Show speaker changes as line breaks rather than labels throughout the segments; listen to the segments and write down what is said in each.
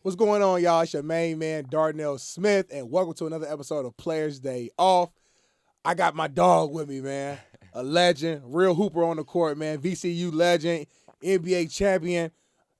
What's going on, y'all? It's your main man, Darnell Smith, and welcome to another episode of Players Day Off. I got my dog with me, man. A legend, real hooper on the court, man. VCU legend, NBA champion,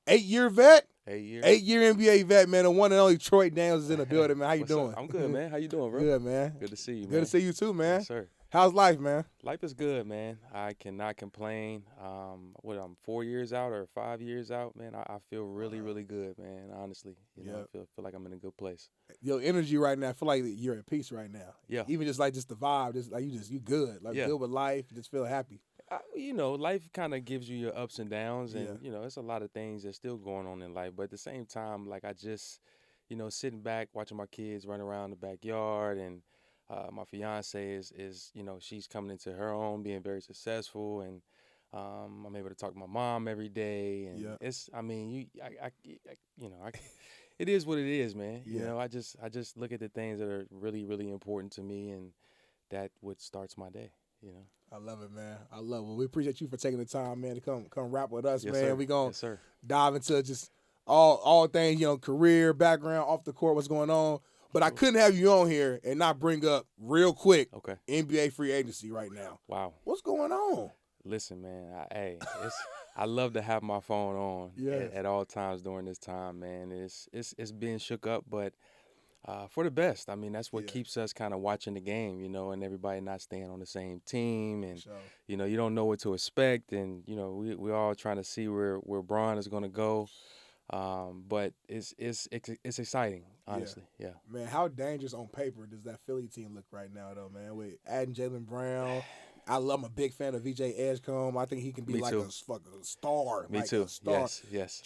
8-year vet.
8 years.
8-year NBA vet, man. The one and only Troy Daniels is in the building, man. How you
What's
doing?
up? I'm good, man. How you doing, bro?
Good, man.
Good to see you, man.
Good to see you too, man.
Yes, sir.
How's life, man?
Life is good, man. I cannot complain. I'm 4 years out or 5 years out, man. I feel really, really good, man. Honestly, you know, I feel like I'm in a good place.
Your energy right now, I feel like you're at peace right now.
Yeah.
Even just the vibe, just like you good, good with life. Just feel happy.
Life kind of gives you your ups and downs, and
Yeah.
it's a lot of things that's still going on in life. But at the same time, like I just, sitting back watching my kids run around the backyard, and my fiance is she's coming into her own, being very successful, and I'm able to talk to my mom every day, and it is what it is, man.
Yeah.
You know, I just look at the things that are really, really important to me, and that what starts my day. You know.
I love it, man. I love it. We appreciate you for taking the time, man, to come rap with us,
Yes,
man.
sir.
We gonna
Yes, sir.
dive into just all things, career, background, off the court, what's going on. But I couldn't have you on here and not bring up real quick
Okay.
NBA free agency right now.
Wow.
What's going on?
Listen, man. I love to have my phone on
Yes.
at all times during this time, man. It's being shook up, but for the best. I mean, that's what keeps us kind of watching the game, and everybody not staying on the same team, and
So,
you don't know what to expect, and we're all trying to see where Bron is going to go. But it's exciting, honestly. Yeah.
man, how dangerous on paper does that Philly team look right now, though, man? With adding Jaylen Brown. I'm a big fan of VJ Edgecombe. I think he can be
Me
like
too.
a fucking star.
Me
like
too.
A star.
Yes.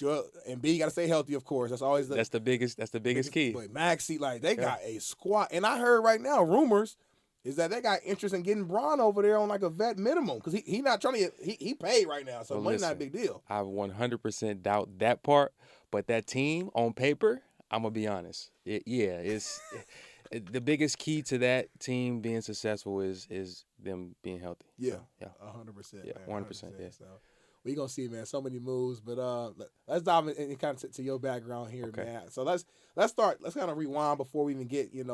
And B, you got to stay healthy, of course. That's always
That's the biggest key.
But Maxey, they got a squad. And I heard right now, rumors is that they got interest in getting Bron over there on like a vet minimum because he not trying to get, he paid right now, so
Well,
money's not a
listen,
big deal.
I 100% doubt that part, but that team on paper, I'm gonna be honest. It's the biggest key to that team being successful is them being healthy.
Yeah,
So, yeah.
100%.
Yeah,
man,
100%, yeah.
So we gonna see, man. So many moves, but let's dive in kind of to your background here,
Okay.
man. So let's start. Let's kind of rewind before we even get to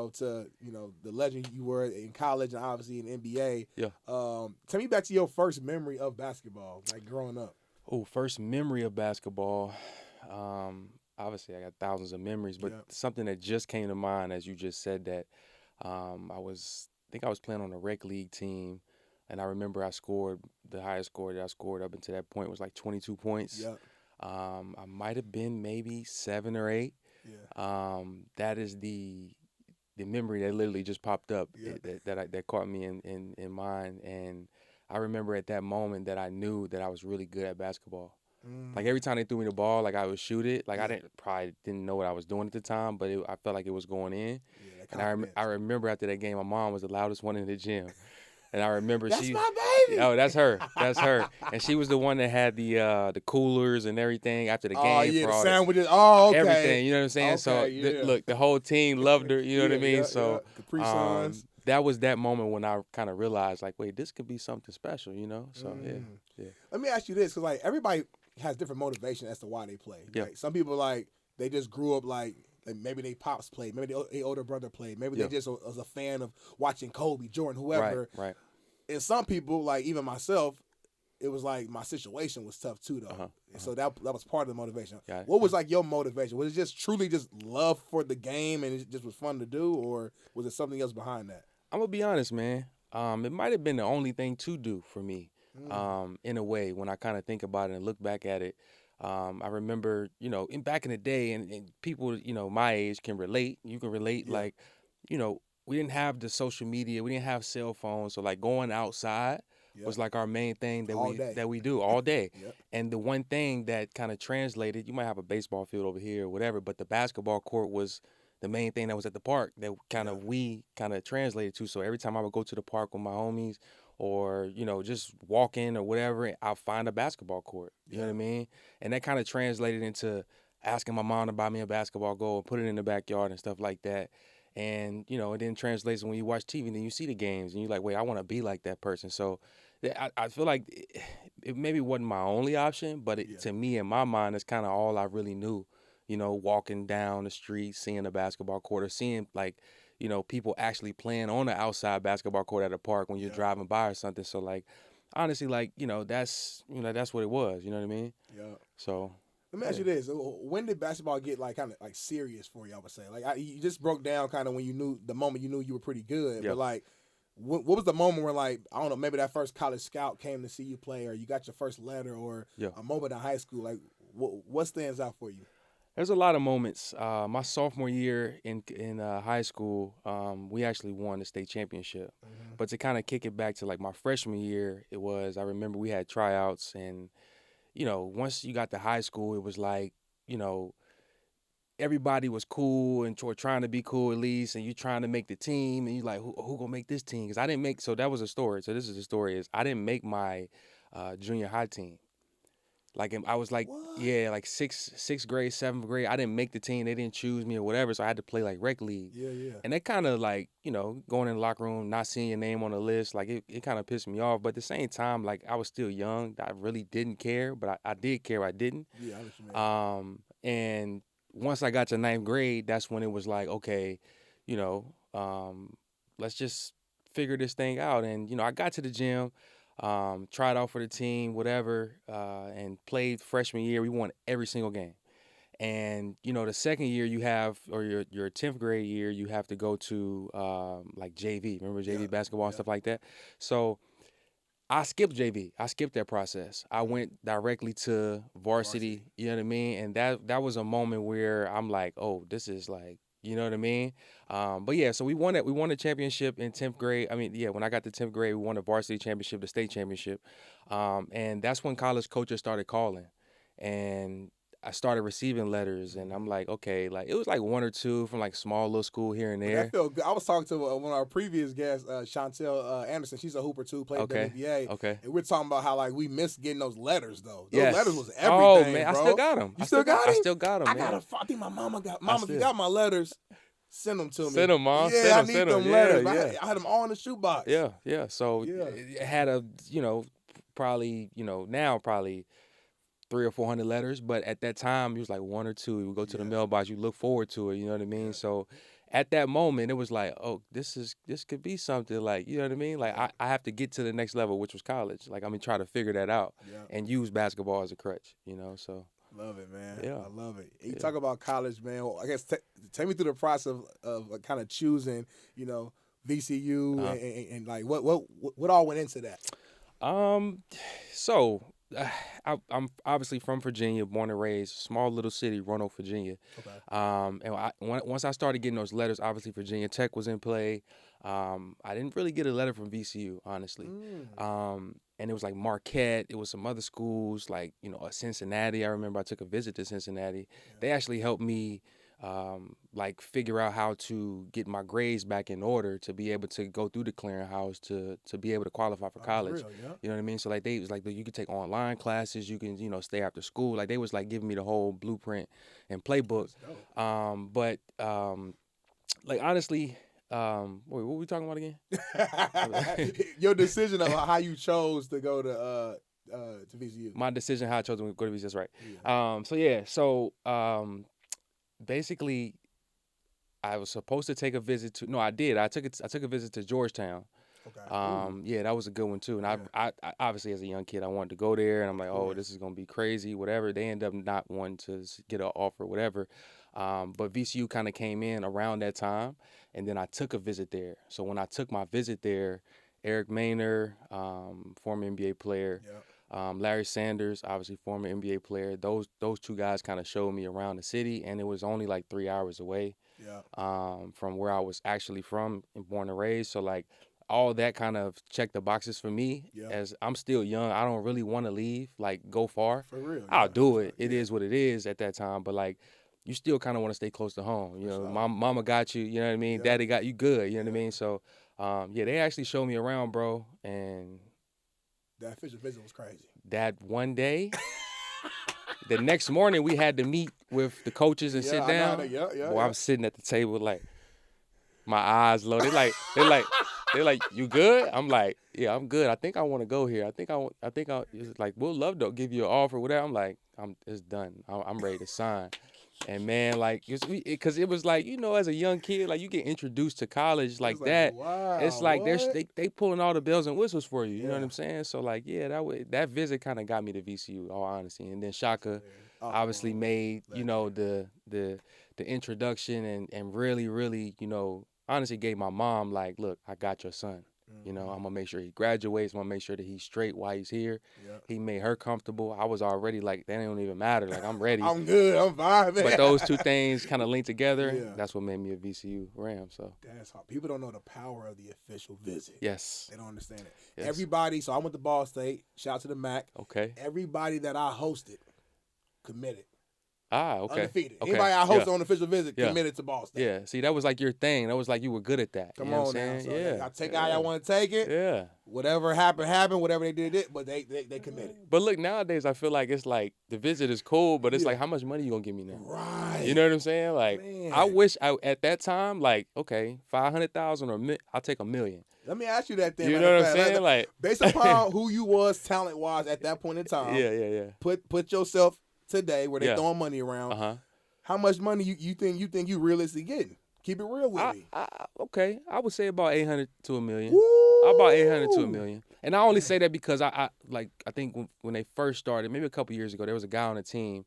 the legend you were in college and obviously in NBA.
Yeah.
Tell me back to your first memory of basketball, like growing up.
Oh, first memory of basketball. Obviously, I got thousands of memories, but
Yeah.
something that just came to mind as you just said that. I think I was playing on a rec league team, and I remember I scored the highest score that I scored up until that point was like 22 points.
Yeah.
I might have been maybe 7 or 8.
Yeah.
That is the memory that literally just popped up
Yeah.
that caught me in mind, and I remember at that moment that I knew that I was really good at basketball. Like every time they threw me the ball, like I would shoot it. Like I didn't know what I was doing at the time, but I felt like it was going in.
Yeah,
And I remember after that game, my mom was the loudest one in the gym, and I remember
That's
she.
my baby.
Oh, that's her. That's her. And she was the one that had the coolers and everything after the game.
Oh yeah,
for
the
all
sandwiches. Oh, okay.
everything. You know what I'm saying? So
Okay, yeah.
look, the whole team loved her. You know what I mean?
Yeah,
So
Capri Suns.
that was that moment when I kind of realized, like, wait, this could be something special. So yeah.
Let me ask you this, because like everybody has different motivation as to why they play.
Yeah.
Right? Some people they just grew up like maybe they pops played, maybe their older brother played, maybe they just was a fan of watching Kobe, Jordan, whoever.
Right.
And some people, like even myself, it was like my situation was tough too, though. And so that was part of the motivation.
Got it.
What was like your motivation? Was it just truly just love for the game and it just was fun to do, or was it something else behind that?
I'm gonna be honest, man. It might have been the only thing to do for me, in a way. When I kind of think about it and look back at it, I remember, back in the day, and people, my age can relate. You can relate, like, we didn't have the social media, we didn't have cell phones, so like going outside was like our main thing that we do all day.
Yep.
And the one thing that kind of translated, you might have a baseball field over here or whatever, but the basketball court was the main thing that was at the park that we translated to. So every time I would go to the park with my homies or, just walk in or whatever, I'll find a basketball court. You know what I mean? And that kind of translated into asking my mom to buy me a basketball goal and put it in the backyard and stuff like that. And, it then translates when you watch TV and then you see the games and you're like, wait, I want to be like that person. So I feel like it maybe wasn't my only option, but to me, in my mind, it's kind of all I really knew, walking down the street, seeing a basketball court, or seeing like, people actually playing on the outside basketball court at a park when you're driving by or something. So like, honestly, like, that's what it was. You know what I mean?
Yeah.
So.
Let me ask you this: when did basketball get like kind of like serious for you? I would say, like, you just broke down kind of when you knew the moment you knew you were pretty good.
Yep.
But like, what was the moment where, like, I don't know, maybe that first college scout came to see you play, or you got your first letter, or a moment in high school? Like, what stands out for you?
There's a lot of moments. My sophomore year in high school, we actually won the state championship.
Mm-hmm.
But to kind of kick it back to like my freshman year, I remember we had tryouts, and once you got to high school, it was like, everybody was cool and trying to be cool at least, and you trying to make the team, and you like, who gonna make this team? Because I didn't make. So that was a story. So this is the story: is I didn't make my junior high team. Like I was like,
What?
yeah, like sixth grade, seventh grade. I didn't make the team. They didn't choose me or whatever. So I had to play like rec league.
Yeah, yeah.
And that kind of like, going in the locker room, not seeing your name on the list, like it kind of pissed me off. But at the same time, like I was still young. I really didn't care, but I did care. I didn't.
Yeah, I understand.
And once I got to ninth grade, that's when it was like, okay, let's just figure this thing out. And I got to the gym. Tried out for the team, whatever, and played freshman year. We won every single game. And, the second year you have, or your 10th grade year, you have to go to like JV. Remember JV basketball and stuff like that? So I skipped JV. I skipped that process. I went directly to varsity, you know what I mean? And that was a moment where I'm like, oh, this is like, you know what I mean? But yeah, so we won it. We won the championship in 10th grade. I mean, yeah, when I got to 10th grade, we won the varsity championship, the state championship. And that's when college coaches started calling. And I started receiving letters, and I'm like, okay, like it was like one or two from like small little school here and there.
That felt good. I was talking to one of our previous guests, Chantel Anderson. She's a hooper too, played in the NBA.
Okay.
And we're talking about how like we missed getting those letters though. Those
Yes.
letters was everything.
Oh man,
bro.
I still got them.
You still got them?
I still got them.
I think my mama got. Mama, if you got my letters, send them to me.
Send them, Mom.
Yeah, I need
send
them letters.
Yeah.
I had them all in the shoebox.
Yeah. So it had a, probably, now probably 300 or 400 letters, but at that time it was like one or two. You would go to the mailbox, you look forward to it, you know what I mean? So at that moment it was like, oh, this could be something, like, you know what I mean? Like I have to get to the next level, which was college. Like try to figure that out and use basketball as a crutch, so.
Love it, man.
Yeah.
I love it. You talk about college, man. Well, I guess take me through the process of kind of choosing, VCU and like what all went into that.
So I'm obviously from Virginia, born and raised, small little city, Roanoke, Virginia.
Okay.
And once I started getting those letters, obviously Virginia Tech was in play. I didn't really get a letter from VCU, honestly. And it was like Marquette. It was some other schools, like Cincinnati. I remember I took a visit to Cincinnati. Yeah. They actually helped me like figure out how to get my grades back in order to be able to go through the clearinghouse to be able to qualify for college.
Real, yeah.
You know what I mean? So like they was like, you could take online classes, you can stay after school. Like they was like giving me the whole blueprint and playbook. But like honestly, wait, what were we talking about again?
Your decision of how you chose to go to VCU.
My decision how I chose to go to VCU. That's right.
Yeah.
So basically, I was supposed to take a visit to. No, I did. I took a visit to Georgetown.
Okay.
Yeah, that was a good one too. And I obviously as a young kid, I wanted to go there, and I'm like, oh, this is gonna be crazy, whatever. They end up not wanting to get an offer, whatever. But VCU kind of came in around that time, and then I took a visit there. So when I took my visit there, Eric Maynor, former NBA player. Larry Sanders, obviously former NBA player. Those two guys kind of showed me around the city, and it was only like 3 hours away from where I was actually from and born and raised. So like all that kind of checked the boxes for me. As I'm still young, I don't really want to leave, like go far.
For real.
I'll do it. It is what it is at that time, but like you still kind of want to stay close to home. Mama got you. You know what I mean? Daddy got you good. You know what I mean? So they actually showed me around, bro, and.
That official visit was crazy.
That one day, the next morning we had to meet with the coaches and sit down. Boy, I was sitting at the table like my eyes low. They're like, you good? I'm like, yeah, I'm good. I think I want to go here. I think it's like, we'll love to give you an offer, whatever. I'm like, it's done. I'm ready to sign. And man, like, because it was like, as a young kid, like you get introduced to college like that.
Wow,
it's like
what?
they pulling all the bells and whistles for you. You know what
Yeah.
I'm saying? So like, yeah, that visit kind of got me to VCU, all honesty. And then Shaka
Oh,
obviously
wow.
made
Legend.
the introduction and really really honestly gave my mom like, look, I got your son. I'm gonna make sure he graduates. I'm gonna make sure that he's straight while he's here.
Yep.
He made her comfortable. I was already like, that don't even matter. Like, I'm ready.
I'm good. I'm fine, man.
But those two things kind of linked together.
Yeah.
That's what made me a VCU Ram. So
that's how people don't know the power of the official visit.
yes,
They don't understand it.
Yes.
Everybody. So I went to Ball State. Shout out to the MAC.
Okay.
Everybody that I hosted committed.
Okay.
Undefeated.
Okay.
Anybody I hosted
Yeah.
on official visit
Yeah.
committed to Ball State.
Yeah. See, that was like your thing. That was like you were good at that.
Come
you know
on
what
now.
I'm
So
saying?
I take it how y'all want to take it.
Yeah.
Whatever happened. Whatever they did. But they committed.
But look, nowadays I feel like it's like the visit is cool, but it's
Yeah.
like, how much money you gonna give me now?
Right.
You know what I'm saying? Like,
Man.
I wish at that time, like, okay, 500,000 or I'll take $1 million.
Let me ask you that then.
You know what I'm saying? Like,
based upon who you was talent wise at that point in time.
yeah.
Put yourself today where they
Yeah.
throwing money around.
Uh huh.
How much money you think you realistically getting? Keep it real with me.
Okay, I would say about 800 to $1 million.
Woo!
About 800 to $1 million. And I only say that because I think when they first started, maybe a couple years ago, there was a guy on the team,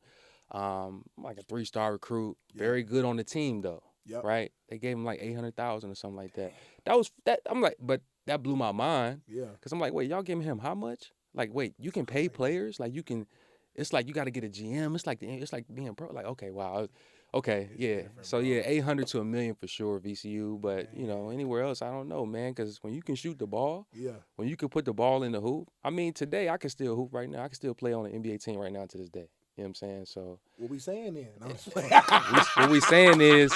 like a 3-star recruit, very good on the team though.
Yep.
Right? They gave him like 800,000 or something like that. I'm like, but that blew my mind.
Yeah.
Cause I'm like, wait, y'all giving him how much? Like, wait, you can pay players? Like you can. It's like you got to get a GM. It's like being pro. Like, okay, wow. Okay, yeah. So yeah, 800 to $1 million for sure, VCU. But anywhere else, I don't know, man. Because when you can shoot the ball, when you can put the ball in the hoop. I mean, today I can still hoop right now. I can still play on an NBA team right now to this day. You know what I'm saying? So
what we saying then? I'm just playing.
what we saying is,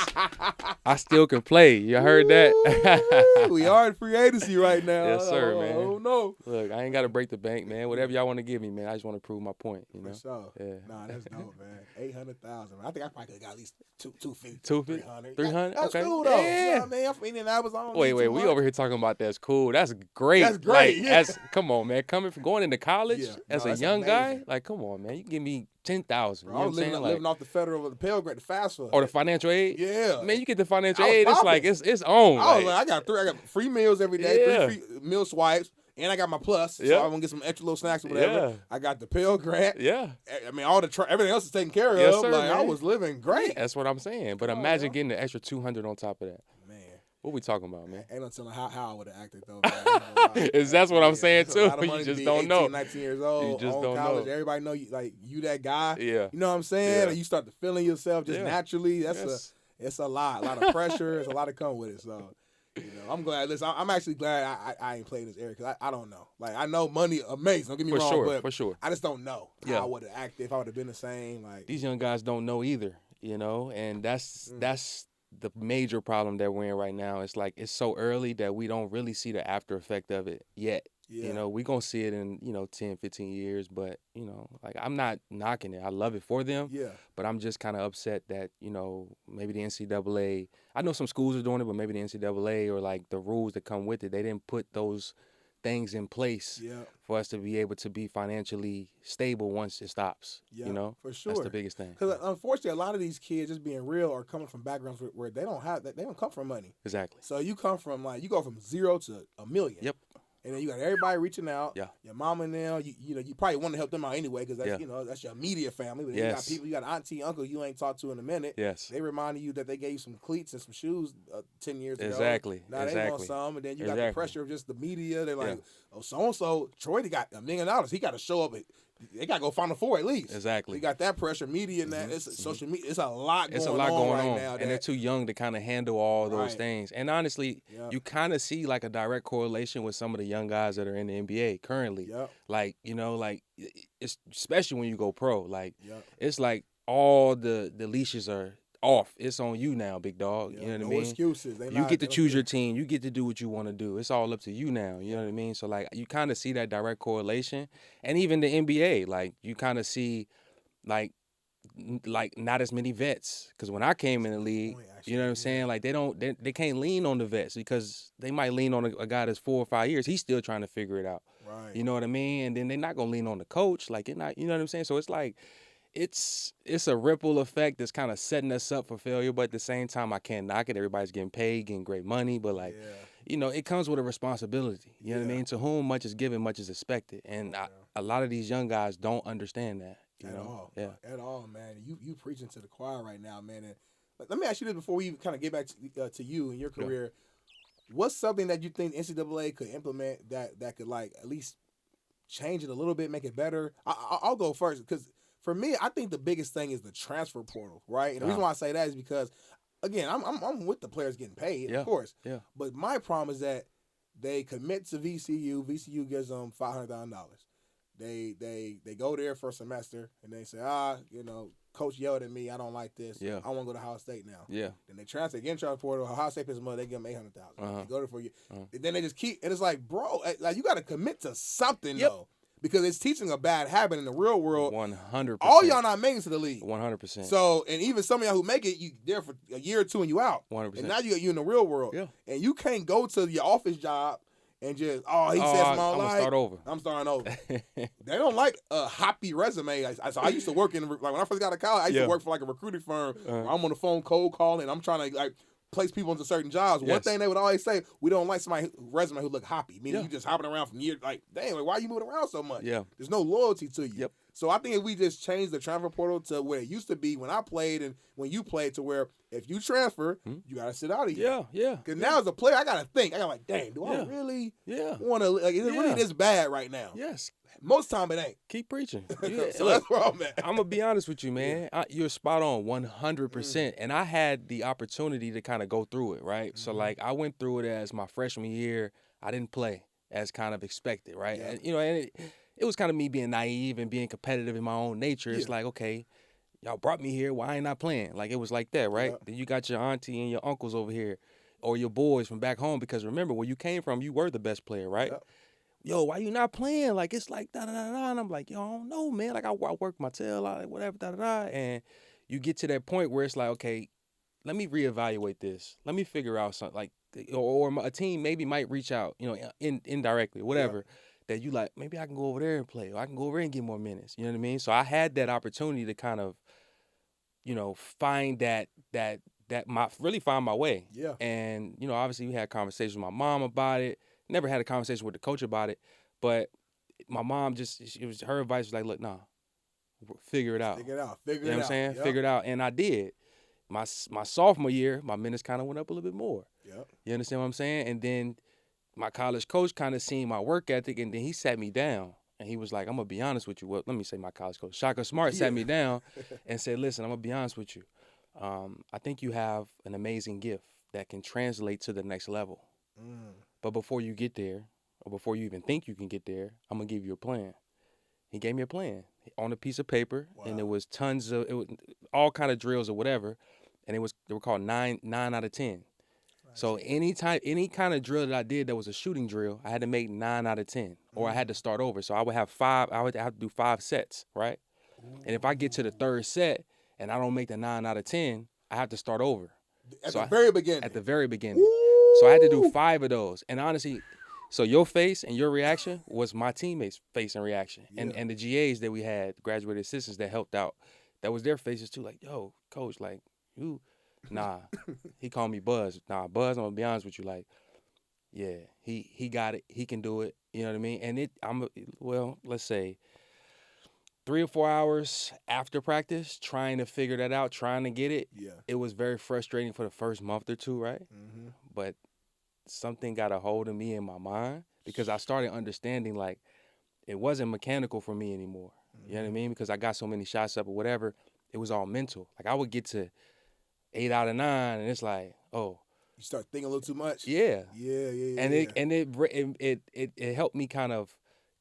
I still can play. You heard that?
We are in free agency right now.
Yes, sir, man.
Oh no.
Look, I ain't got to break the bank, man. Whatever y'all want to give me, man. I just want to prove my point. You know?
For sure.
Yeah.
Nah, that's dope, man. 800,000. I think I probably could have got at least 250.
250?
300.
300?
That's
Okay.
cool though.
Yeah.
You know what I mean? I'm from Indianapolis. I don't
Wait,
need
we
200.
over here talking about that's cool. That's great.
That's great,
Like,
yeah.
come on, man. Going into college
Yeah.
as
No,
a
that's
young guy,
amazing.
like, come on, man. You give me 10,000. You
Bro,
know
I
what I'm
was
saying?
living off the federal, the Pell Grant, the FAFSA.
Or the financial aid.
Yeah.
Man, you get the financial
I was
aid. It's
popping.
like it's on.
I was
like,
like, I got free meals every day,
Yeah.
3 free meal swipes, and I got my plus, so
Yeah.
I'm gonna get some extra little snacks or whatever.
Yeah.
I got the Pell Grant.
yeah.
I mean, all the everything else is taken care
Yes,
of.
sir,
like I
man.
was living great.
That's what I'm saying. But
Come on,
imagine
yo.
getting the extra 200 on top of that.
Man,
What we talking about, man?
ain't no telling how I would have acted though. Man. I ain't gonna lie.
That's what I'm saying,
It's a lot
too.
of money
You
to
just
be
don't
18,
know.
19 years old.
You just
on
don't
college.
know.
Everybody know you like you that guy.
Yeah.
You know what I'm saying?
Yeah.
And you start to feeling yourself just
Yeah.
naturally.
Yes.
It's a lot of pressure. It's a lot to come with it. So, I'm glad. Listen, I'm actually glad I ain't played this area because I don't know. Like I know money amazing. Don't get me
For
wrong,
sure,
but
for sure.
I just don't know
Yeah.
how I would have acted if I would have been the same. Like
These young guys don't know either, and that's the major problem that we're in right now. It's like it's so early that we don't really see the after effect of it yet.
Yeah.
We're going to see it in, 10, 15 years, but, like I'm not knocking it. I love it for them,
Yeah.
but I'm just kind of upset that, maybe the NCAA, I know some schools are doing it, but maybe the NCAA or like the rules that come with it, they didn't put those things in place
Yeah.
for us to be able to be financially stable once it stops.
Yeah. For sure.
That's the biggest thing.
Because unfortunately, a lot of these kids, just being real, are coming from backgrounds where they don't come from money.
Exactly.
So you come from you go from 0 to $1 million.
Yep.
And then you got everybody reaching out.
Yeah.
Your mama and them. You probably want to help them out anyway because that's
Yeah.
that's your immediate family. But then
Yes.
you got auntie, uncle you ain't talked to in a minute.
Yes.
They reminded you that they gave you some cleats and some shoes 10 years ago.
Exactly.
Now they want
Exactly.
some, and then you got the
Exactly.
pressure of just the media. They're like,
Yeah.
oh, so and so, Troy, they got $1 million. He got to show up. They got to go Final Four at least.
Exactly.
You got that pressure, media, and that. It's social media. It's a lot
It's
going
a lot
on
going
right
on,
now.
and they're too young to kind of handle all those
Right.
things. And honestly,
Yep.
you kind of see like a direct correlation with some of the young guys that are in the NBA currently.
Yep.
Like it's especially when you go pro. Like
Yep.
it's like all the leashes are off. It's on you now, big dog.
Yeah,
You know what
no
I mean?
excuses.
You get to choose your team. You get to do what you want to do. It's all up to you now. You know what I mean? So, like, you kind of see that direct correlation. And even the NBA, like, you kind of see, like not as many vets. Because when I came in the league, you know what I'm saying? Like, they can't lean on the vets because they might lean on a guy that's 4 or 5 years. He's still trying to figure it out.
Right.
You know what I mean? And then they're not going to lean on the coach. Like, you know what I'm saying? So, it's like, it's a ripple effect that's kind of setting us up for failure, but at the same time, I can't knock it. Everybody's getting paid, getting great money, but like, it comes with a responsibility. You know what I mean? To whom much is given, much is expected, and a lot of these young guys don't understand that.
At all,
yeah,
at all, man. You preaching to the choir right now, man. And let me ask you this before we kind of get back to you and your career. What's something that you think NCAA could implement that could like at least change it a little bit, make it better? I'll go first because for me, I think the biggest thing is the transfer portal, right? And the reason why I say that is because, again, I'm with the players getting paid, of course.
Yeah.
But my problem is that they commit to VCU. VCU gives them $500,000. They go there for a semester and they say, coach yelled at me. I don't like this.
Yeah.
I want to go to Ohio State now.
Yeah.
Then they transfer again, transfer portal. Ohio State pays money. They give them $800,000. They go there for you. Then they just keep. And it's like, bro, like you got to commit to something though, because it's teaching a bad habit in the real world.
100%.
All y'all not making it to the league.
100%.
So, and even some of y'all who make it, you there for a year or two and you out.
100%.
And now you in the real world.
Yeah.
And you can't go to your office job and just, he says my life. I'm starting over. They don't like a hoppy resume. So I used to work in, like when I first got to college, I used to work for like a recruiting firm where I'm on the phone cold calling. I'm trying to like place people into certain jobs. One thing they would always say, we don't like somebody resume who look hoppy. Meaning you just hopping around from year, like, damn, like, why are you moving around so much?
Yeah.
There's no loyalty to you.
Yep.
So I think if we just change the transfer portal to where it used to be when I played and when you played, to where if you transfer, you got to sit out of here.
Yeah.
Because now as a player, I got to think. I got like, dang, do I really want to, like, is it really this bad right now?
Yes.
Most time it ain't.
Keep preaching.
So that's where I'm at.
I'm going to be honest with you, man. You're spot on 100%. And I had the opportunity to kind of go through it, right? So, like, I went through it as my freshman year. I didn't play as kind of expected, right?
Yeah.
And, it was kind of me being naive and being competitive in my own nature. It's like, okay, y'all brought me here. Why ain't I playing? Like, it was like that, right? Then you got your auntie and your uncles over here or your boys from back home, because remember, where you came from, you were the best player, right? Yo, why you not playing? Like, it's like da-da-da-da. And I'm like, yo, I don't know, man. Like, I work my tail out, whatever, da-da-da. And you get to that point where it's like, okay, let me reevaluate this. Let me figure out something. Like, or a team maybe might reach out, indirectly, whatever. That you like, maybe I can go over there and play, or I can go over there and get more minutes. You know what I mean? So I had that opportunity to kind of, find really find my way.
Yeah.
And, obviously we had conversations with my mom about it. Never had a conversation with the coach about it. But my mom her advice was like, look, nah, figure it out.
Figure it out.
You know what I'm saying? Figure it out. And I did. My sophomore year, my minutes kind of went up a little bit more.
Yep.
You understand what I'm saying? And then my college coach kind of seen my work ethic, and then he sat me down, and he was like, I'm going to be honest with you. Well, let me say my college coach. Shaka Smart sat me down and said, listen, I'm going to be honest with you. I think you have an amazing gift that can translate to the next level. But before you get there, or before you even think you can get there, I'm going to give you a plan. He gave me a plan on a piece of paper, and it was all kind of drills or whatever, and they were called 9 out of 10. So any kind of drill that I did that was a shooting drill, I had to make 9 out of 10, or I had to start over. So I would have to do 5 sets, right? And if I get to the third set and I don't make the 9 out of 10, I have to start over.
At the very beginning.
At the very beginning. So I had to do 5 of those. And honestly, so your face and your reaction was my teammates' face and reaction. And the GAs that we had, graduated assistants that helped out, that was their faces too. Like, yo, coach, like, you... Nah, he called me Buzz. Nah, Buzz, I'm gonna be honest with you. Like, yeah, he got it. He can do it. You know what I mean? And let's say 3 or 4 hours after practice, trying to figure that out, trying to get it.
Yeah.
It was very frustrating for the first month or two, right?
Mm-hmm.
But something got a hold of me in my mind, because I started understanding, like, it wasn't mechanical for me anymore. You know what I mean? Because I got so many shots up or whatever. It was all mental. Like, I would get to 8 out of 9, and it's like, oh,
you start thinking a little too much.
Yeah.
And
it helped me kind of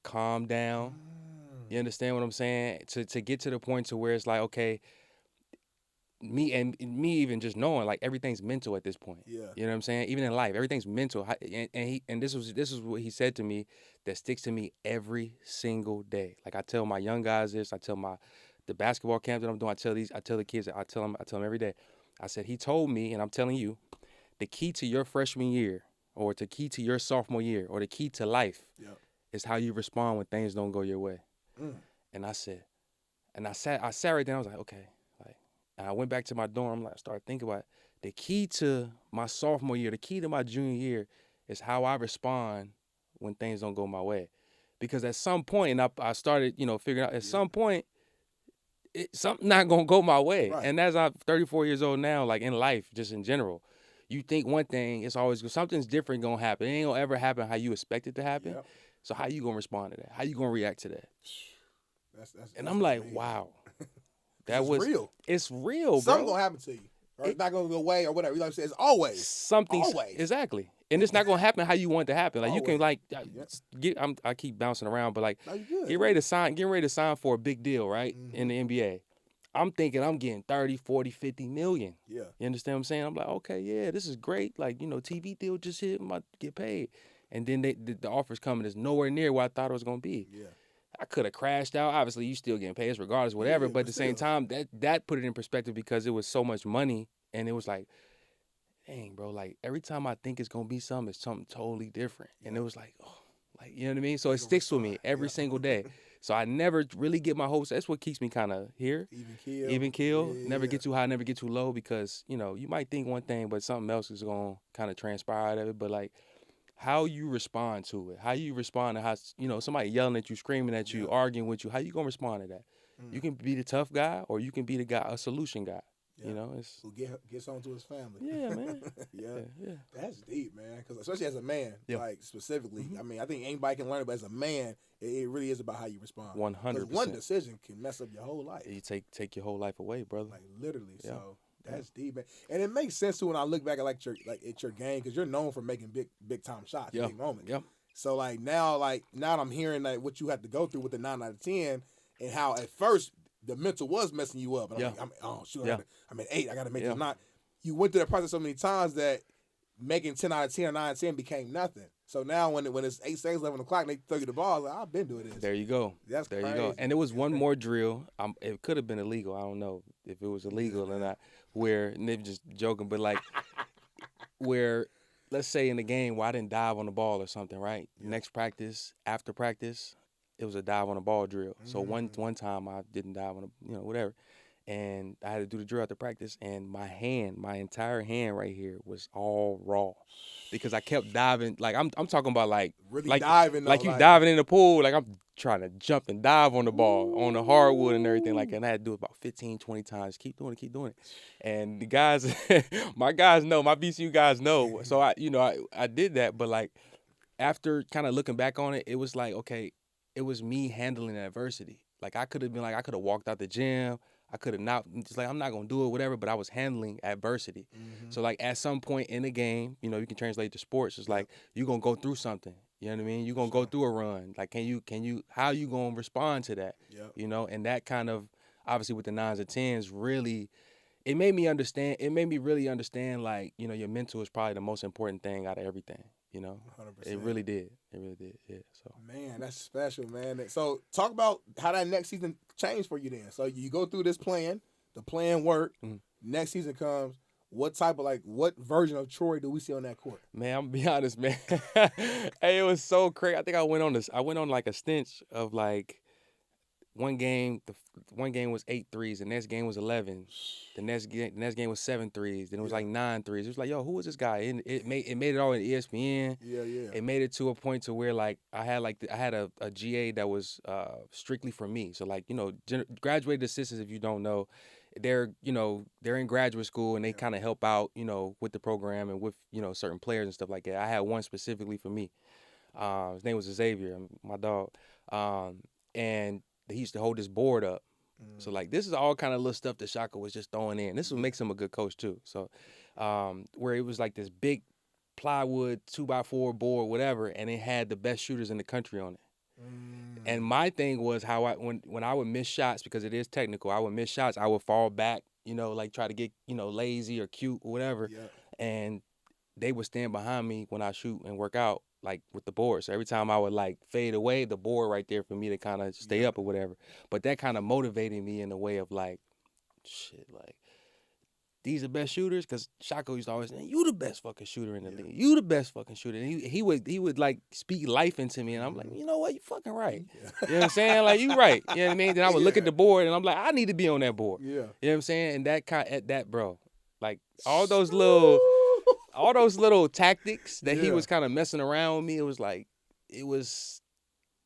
calm down. You understand what I'm saying? To get to the point to where it's like, okay, me even just knowing, like, everything's mental at this point.
Yeah.
You know what I'm saying? Even in life, everything's mental. And this is what he said to me that sticks to me every single day. Like, I tell my young guys this. I tell the basketball camp that I'm doing. I tell the kids. I tell them every day. I said, he told me, and I'm telling you, the key to your freshman year, or the key to your sophomore year, or the key to life is how you respond when things don't go your way. And I said, And I sat right there. I was like, okay. Like, and I went back to my dorm. Like, I started thinking about it. The key to my sophomore year, the key to my junior year, is how I respond when things don't go my way. Because at some point, and I started, figuring out at some point, something not gonna go my way.
Right.
And as I'm 34 years old now, like in life, just in general, you think one thing, it's always something's different gonna happen. It ain't gonna ever happen how you expect it to happen.
Yep.
So how you gonna respond to that? How you gonna react to that?
That's
And I'm like,
amazing.
wow,
It's real.
It's real, bro.
Something gonna happen to you, or it's not gonna go away, or whatever. You know what I'm saying? It's always
something.
Always.
Exactly. And it's not gonna happen how you want it to happen. Like
Always.
you can like
Yep.
I keep bouncing around, but like
No, you good.
getting ready to sign for a big deal, right? In the NBA. I'm thinking I'm getting 30, 40, 50 million.
Yeah.
You understand what I'm saying? I'm like, okay, yeah, this is great. Like, TV deal just hit, I'm about to get paid. And then the offers coming is nowhere near what I thought it was gonna be.
Yeah.
I could have crashed out. Obviously, you still getting paid regardless, whatever.
Yeah,
but at the same time, that put it in perspective because it was so much money, and it was like, dang, bro, like every time I think it's gonna be something, it's something totally different. Yeah. And it was like, oh, like you know what I mean? So it sticks with me every single day. So I never really get my hopes. That's what keeps me kind of here. Even kill.
Yeah.
Never get too high, never get too low because, you might think one thing, but something else is going to kind of transpire out of it. But, like, how you respond to it, how you respond to how, somebody yelling at you, screaming at you, arguing with you, how you going to respond to that? You can be the tough guy or you can be the guy, a solution guy.
Yeah.
It's
who gets on to his family.
Yeah, man.
yeah. That's deep, man. Because especially as a man, like specifically, I mean, I think anybody can learn it, but as a man, it really is about how you respond.
100%.
One decision can mess up your whole life.
You take your whole life away, brother.
Like literally. Yeah. So that's deep, man. And it makes sense too when I look back at at your game because you're known for making big time shots, big moments.
Yep.
So now I'm hearing what you had to go through with the 9 out of 10 and how at first the mental was messing you up. And I'm at 8. I got to make this 9. You went through that process so many times that making 10 out of 10 or 9 out of 10 became nothing. So now when it's 8 seconds, 11 o'clock, and they throw you the ball, like, I've been doing this.
There you go.
That's
there
crazy.
You go. And there was one more drill. It could have been illegal. I don't know if it was illegal or not. And they're just joking, but like where, let's say in the game where I didn't dive on the ball or something, right? Yeah. Next practice, after practice, it was a dive on the ball drill. So one time I didn't dive on whatever. And I had to do the drill after practice, and my entire hand right here was all raw because I kept diving. Like I'm talking about like
really diving,
like you diving in the pool. Like I'm trying to jump and dive on the ball on the hardwood and everything like that. And I had to do it about 15, 20 times. Keep doing it. And the guys, my guys know, my VCU guys know. So I did that, but like after kind of looking back on it, it was like, okay, it was me handling adversity. Like I could have walked out the gym. I could have not, just like, I'm not going to do it, whatever, but I was handling adversity. So, like, at some point in the game, you can translate to sports. It's like, you're going to go through something. You know what I mean? You're going to go through a run. Like, how you going to respond to that?
Yep.
And that kind of, obviously with the 9s and 10s, really, it made me really understand, like, your mental is probably the most important thing out of everything.
100%.
It really did. Yeah. So
man, that's special, man. So talk about how that next season changed for you then. So you go through this plan, the plan worked. Next season comes. What version of Troy do we see on that court?
Man, I'm gonna be honest, man. Hey, it was so crazy. I think I went on like a stench of like one game. One game was 8 threes. The next game was 11. The next game was 7 threes. Then it was like 9 threes. It was like, yo, who is this guy? And it made it all in ESPN.
Yeah.
It made it to a point to where like I had a GA that was strictly for me. So like graduated assistants, if you don't know, they're in graduate school and they kind of help out with the program and with certain players and stuff like that. I had one specifically for me. His name was Xavier, my dog, and he used to hold this board up. So, like, this is all kind of little stuff that Shaka was just throwing in. This is what makes him a good coach, too. So, where it was like this big plywood 2x4 board, whatever, and it had the best shooters in the country on it. And my thing was how when I would miss shots, because it is technical, I would miss shots, I would fall back, like try to get, lazy or cute or whatever.
Yeah.
And they would stand behind me when I shoot and work out, like with the board. So every time I would like fade away, the board right there for me to kind of stay up or whatever. But that kind of motivated me in a way of like, shit, like these the best shooters? Because Shako used to always say, you the best fucking shooter in the league. You the best fucking shooter. And he would like speak life into me. And I'm like, you know what? You fucking right.
Yeah.
You know what I'm saying? Like, you right. You know what I mean? Then I would look at the board and I'm like, I need to be on that board.
Yeah.
You know what I'm saying? And that bro, like all those little tactics that he was kind of messing around with me, it was like,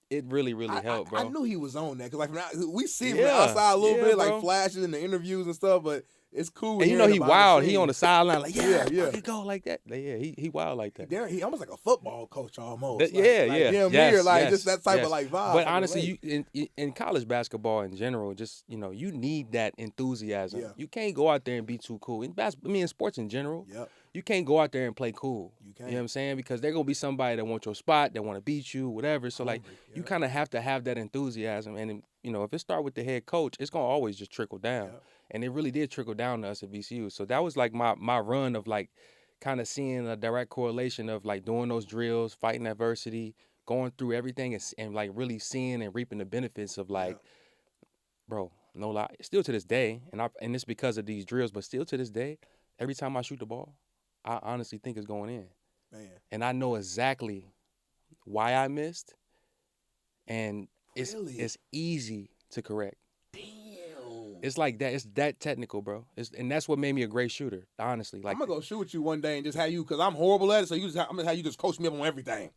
it really, really helped, bro.
I knew he was on that because like we see him outside a little bit,
bro.
like flashes in the interviews and stuff, but it's cool.
And you know he wild. He on the sideline like, yeah, go like that. Yeah, he wild like that.
He almost like a football coach almost.
Just
that type of like vibe.
But honestly, you in college basketball in general, just you need that enthusiasm.
Yeah.
You can't go out there and be too cool. In sports in general,
Yep.
you can't go out there and play cool.
You
know what I'm saying? Because they're gonna be somebody that want your spot, that want to beat you, whatever. So like, you kind of have to have that enthusiasm, and if it start with the head coach, it's gonna always just trickle down.
Yep.
And it really did trickle down to us at VCU. So that was like my run of like kind of seeing a direct correlation of like doing those drills, fighting adversity, going through everything, and like really seeing and reaping the benefits of like, bro, no lie, still to this day, and it's because of these drills, but still to this day, every time I shoot the ball, I honestly think it's going in.
Man.
And I know exactly why I missed, and it's easy to correct. It's like that. It's that technical, bro. And that's what made me a great shooter, honestly. Like,
I'm gonna go shoot with you one day and just have you, because I'm horrible at it. So I'm gonna have you just coach me up on everything.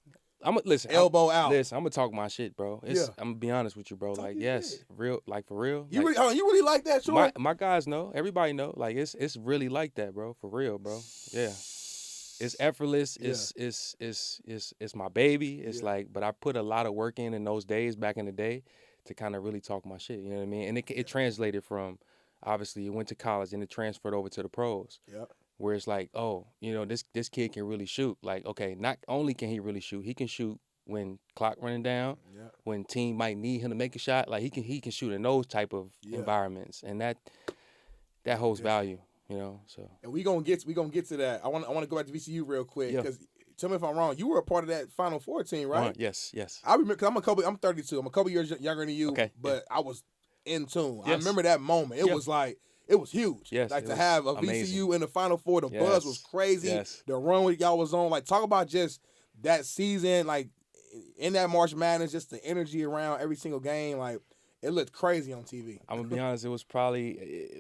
Listen.
Elbow out.
Listen, I'm gonna talk my shit, bro. I'm gonna be honest with you, bro. Like, yes, real, like for real.
You
like,
really like that, Short?
My guys know. Everybody know. Like, it's really like that, bro. For real, bro. Yeah. It's effortless. It's my baby. It's like, but I put a lot of work in those days back in the day to kind of really talk my shit. You know what I mean? And it translated from, obviously, you went to college and it transferred over to the pros.
Yeah.
Where it's like, oh, this kid can really shoot. Like, okay, not only can he really shoot, he can shoot when clock running down, when team might need him to make a shot. Like he can shoot in those type of environments, and that holds value. So. And
we gonna get to that. I want to go back to VCU real quick because tell me if I'm wrong. You were a part of that Final Four team, right?
Yes.
I remember because I'm 32. I'm a couple years younger than you.
Okay.
But I was in tune. I remember that moment. It was like it was huge.
Yes.
Like to have a
amazing.
VCU in the Final Four. The buzz was crazy.
Yes.
The run y'all was on. Like talk about just that season. Like in that March Madness, just the energy around every single game. Like it looked crazy on TV.
I'm gonna be honest. It was probably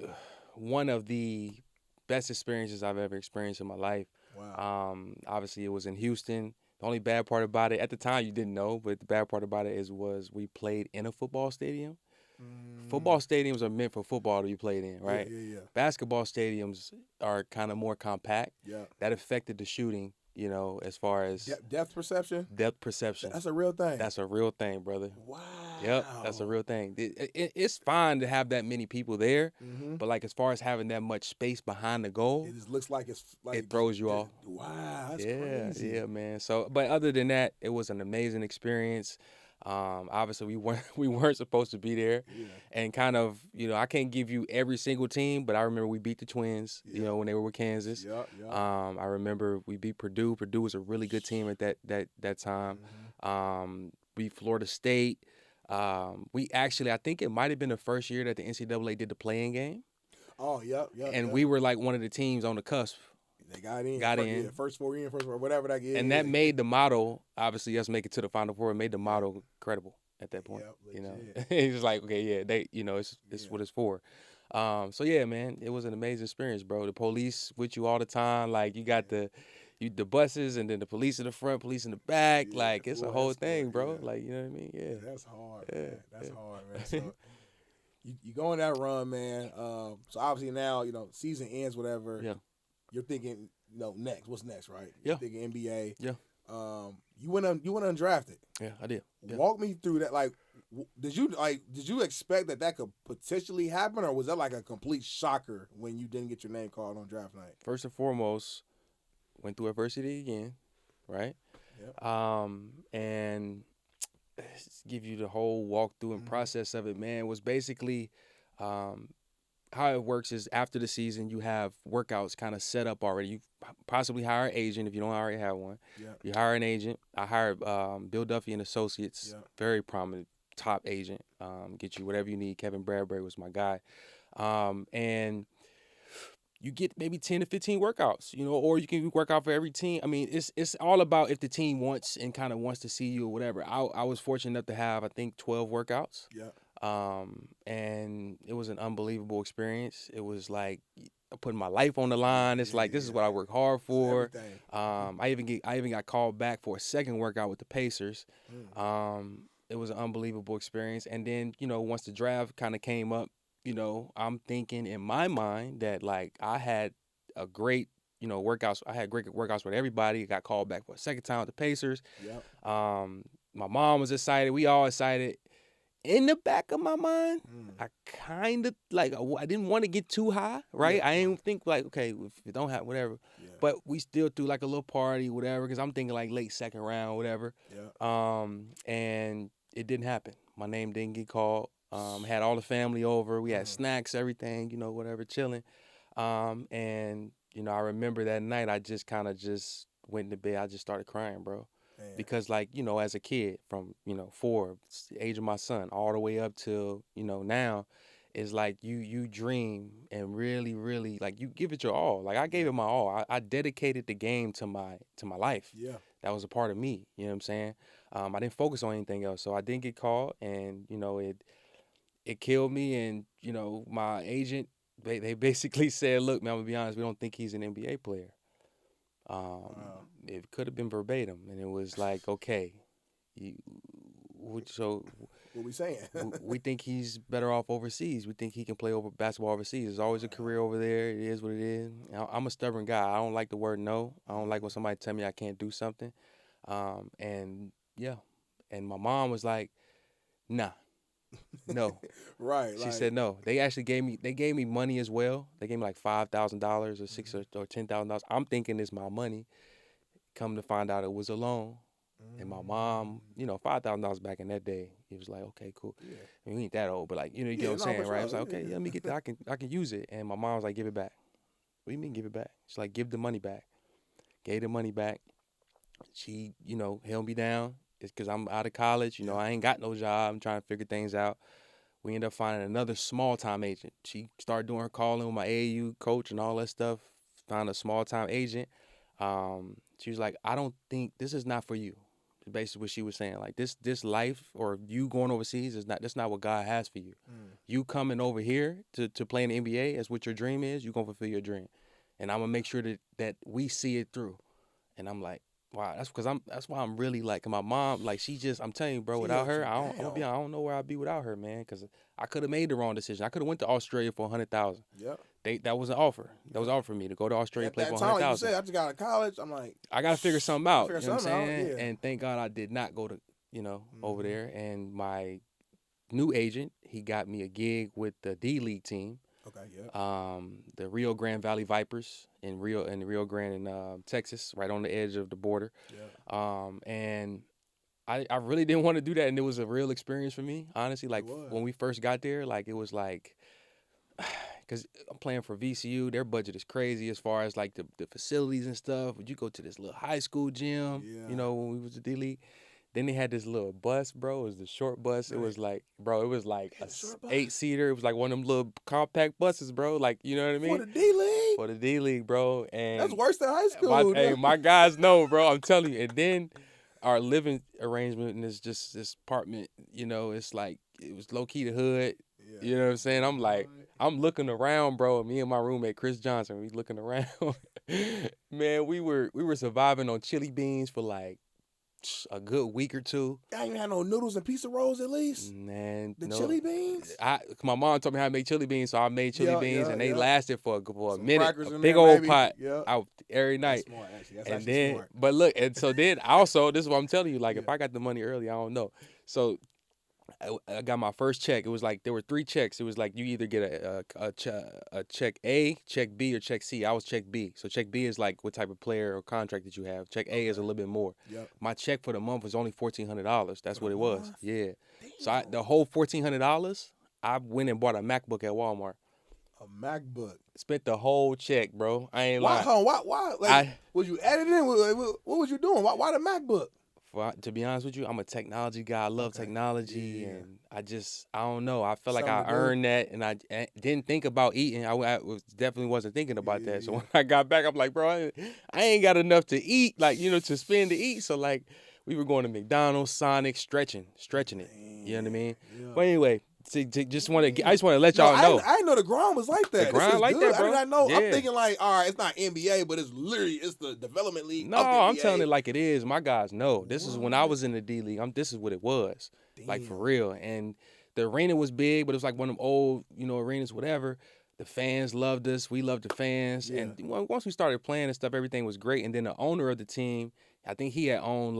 one of the best experiences I've ever experienced in my life.
Wow.
Obviously, it was in Houston. The only bad part about it, at the time you didn't know, but the bad part about it was we played in a football stadium. Football stadiums are meant for football to be played in, right?
Yeah.
Basketball stadiums are kind of more compact.
Yeah.
That affected the shooting, as far as
depth perception.
Depth perception.
That's a real thing.
That's a real thing, brother.
Wow.
Yep, that's a real thing. It's fine to have that many people there, but like as far as having that much space behind the goal,
it just looks like it's like
it throws you off.
Wow, that's crazy.
Yeah, man. So, but other than that, it was an amazing experience. Obviously, we weren't supposed to be there, and kind of I can't give you every single team, but I remember we beat the Twins. When they were with Kansas. I remember we beat Purdue. Purdue was a really good team at that time. Beat Florida State. We actually, I think it might have been the first year that the NCAA did the play-in game.
Oh, yep.
And we were like one of the teams on the cusp.
They got in.
Yeah,
first four in, whatever that is.
And that made the model, obviously, us make it to the Final Four, made the model credible at that point. It's just like, okay, it's what it's for. So yeah, man, it was an amazing experience, bro. The police with you all the time, like you got the buses and then the police in the front, police in the back, like it's a whole thing, bro. Like you know what I mean? Yeah.
That's hard. Man. That's hard, man. So you go on that run, man. So obviously now season ends, whatever.
Yeah.
You're thinking, next. What's next, right?
Yeah.
You're thinking NBA.
Yeah.
You went undrafted.
Yeah, I did. Yeah.
Walk me through that. Like, did you expect that could potentially happen, or was that like a complete shocker when you didn't get your name called on draft night?
First and foremost, went through adversity again, right?
Yep.
And give you the whole walkthrough and process of it, man. Was basically. How it works is after the season, you have workouts kind of set up already. You possibly hire an agent if you don't already have one.
Yeah.
You hire an agent. I hired Bill Duffy and Associates, very prominent, top agent. Get you whatever you need. Kevin Bradbury was my guy. And you get maybe 10 to 15 workouts, or you can work out for every team. I mean, it's all about if the team wants and kind of wants to see you or whatever. I was fortunate enough to have, I think, 12 workouts.
Yeah.
And it was an unbelievable experience. It was like putting my life on the line. It's like, this is what I work hard for. I even got called back for a second workout with the Pacers. It was an unbelievable experience. And then, once the draft kind of came up, I'm thinking in my mind that like I had a great, workouts. I had great workouts with everybody. Got called back for a second time with the Pacers.
Yep.
My mom was excited. We all excited. In the back of my mind, I kind of like, I didn't want to get too high, right?
Yeah.
I didn't think like, okay, if it don't have whatever.
Yeah.
But we still threw like a little party, whatever, because I'm thinking like late second round, whatever.
Yeah.
And it didn't happen. My name didn't get called. Had all the family over. We had snacks, everything, whatever, chilling. And, I remember that night I just kind of just went into bed. I just started crying, bro.
Man.
Because like, as a kid from, 4, the age of my son, all the way up till, now, is like you dream and really, really like you give it your all. Like I gave it my all. I dedicated the game to my life.
Yeah.
That was a part of me. You know what I'm saying? I didn't focus on anything else. So I didn't get called, and, it killed me. And, my agent, they basically said, look, man, I'm gonna be honest, we don't think he's an NBA player.
Wow.
It could have been verbatim, and it was like, okay, so
What we saying?
we think he's better off overseas. We think he can play basketball overseas. There's always a career over there. It is what it is. I'm a stubborn guy. I don't like the word no. I don't like when somebody tell me I can't do something. And my mom was like, nah. No.
Right.
She said no. They actually gave me money as well. They gave me like $5,000 or $6,000 or $10,000. I'm thinking it's my money. Come to find out it was a loan. And my mom, $5,000 back in that day, it was like, okay, cool. Yeah. I mean, we ain't that old, but like, you get what I'm saying, right? It's like, okay, let me get that. I can use it. And my mom was like, give it back. What do you mean give it back? She's like, give the money back. Gave the money back. She, held me down. It's because I'm out of college. I ain't got no job. I'm trying to figure things out. We ended up finding another small-time agent. She started doing her calling with my AAU coach and all that stuff. Found a small-time agent. She was like, I don't think this is not for you. Basically what she was saying. Like this life or you going overseas that's not what God has for you. You coming over here to play in the NBA as what your dream is, you're gonna fulfill your dream. And I'm gonna make sure that we see it through. And I'm like, wow, that's why I'm really like my mom, like I'm telling you, bro, without her, I don't know where I'd be without her, man, because I could have made the wrong decision. I could have went to Australia for $100,000. Yep. That was an offer. That was an offer for me to go to Australia, play for $100,000.
Like you said, I just got out of college. I'm like,
I gotta figure something out. You know what I'm saying?
Yeah.
And thank God I did not go to, over there. And my new agent, he got me a gig with the D League team.
Okay, yeah.
The Rio Grande Valley Vipers in Rio Grande in Texas, right on the edge of the border. Yeah. And I really didn't want to do that, and it was a real experience for me, honestly. Like when we first got there, like it was like, because I'm playing for VCU, their budget is crazy as far as like the facilities and stuff. Would you go to this little high school gym? Yeah. When we was at D League. Then they had this little bus, bro. It was the short bus. Right. It was like, bro, it was like a 8-seater. It was like one of them little compact buses, bro. Like, you know what I mean?
For the D League?
For the D League, bro. And
that's worse than high school.
My guys know, bro. I'm telling you. And then our living arrangement in this apartment, it's like, it was low-key the hood. Yeah. You know what I'm saying? I'm like, I'm looking around, bro. Me and my roommate, Chris Johnson, we looking around. Man, we were surviving on chili beans for like a good week or two.
Y'all ain't had no noodles and pizza rolls at least?
Man,
the chili beans?
My mom told me how to make chili beans, so I made chili beans, and they lasted for a minute. A
big
big old pot out every night.
That's smart, actually. That's
and
actually
then,
smart.
But look, and so then also, this is what I'm telling you. Like, if I got the money early, I don't know. So I got my first check. It was like there were 3 checks. It was like you either get a check A, check B, or check C. I was check B. So check B is like what type of player or contract that you have. Check A is a little bit more. Yep. My check for the month was only $1,400. That's what it was. Yeah. Damn. So the whole $1,400, I went and bought a MacBook at Walmart.
A MacBook.
Spent the whole check, bro. I ain't lying.
Why? Like, was you editing? What was you doing? Why the MacBook?
To be honest with you, I'm a technology guy. I love technology, and I don't know. I feel like I
Something to do.
earned that, and I didn't think about eating. Definitely wasn't thinking about that. So when I got back, I'm like, bro, I ain't got enough to eat, like, to spend to eat. So like, we were going to McDonald's, Sonic, stretching it. You know what I mean?
Yeah.
But anyway, I just want to let y'all know.
I didn't know the grind was like that.
The grind
this is
like
good.
that, bro.
I did not know.
Yeah.
I'm thinking like, all right, it's not NBA, but it's the development league.
No,
of the
I'm
NBA.
telling it like it is. My guys know. This is when I was in the D League. This is what it was.
Damn.
Like, for real. And the arena was big, but it was like one of them old, arenas, whatever. The fans loved us. We loved the fans.
Yeah.
And once we started playing and stuff, everything was great. And then the owner of the team, I think he had owned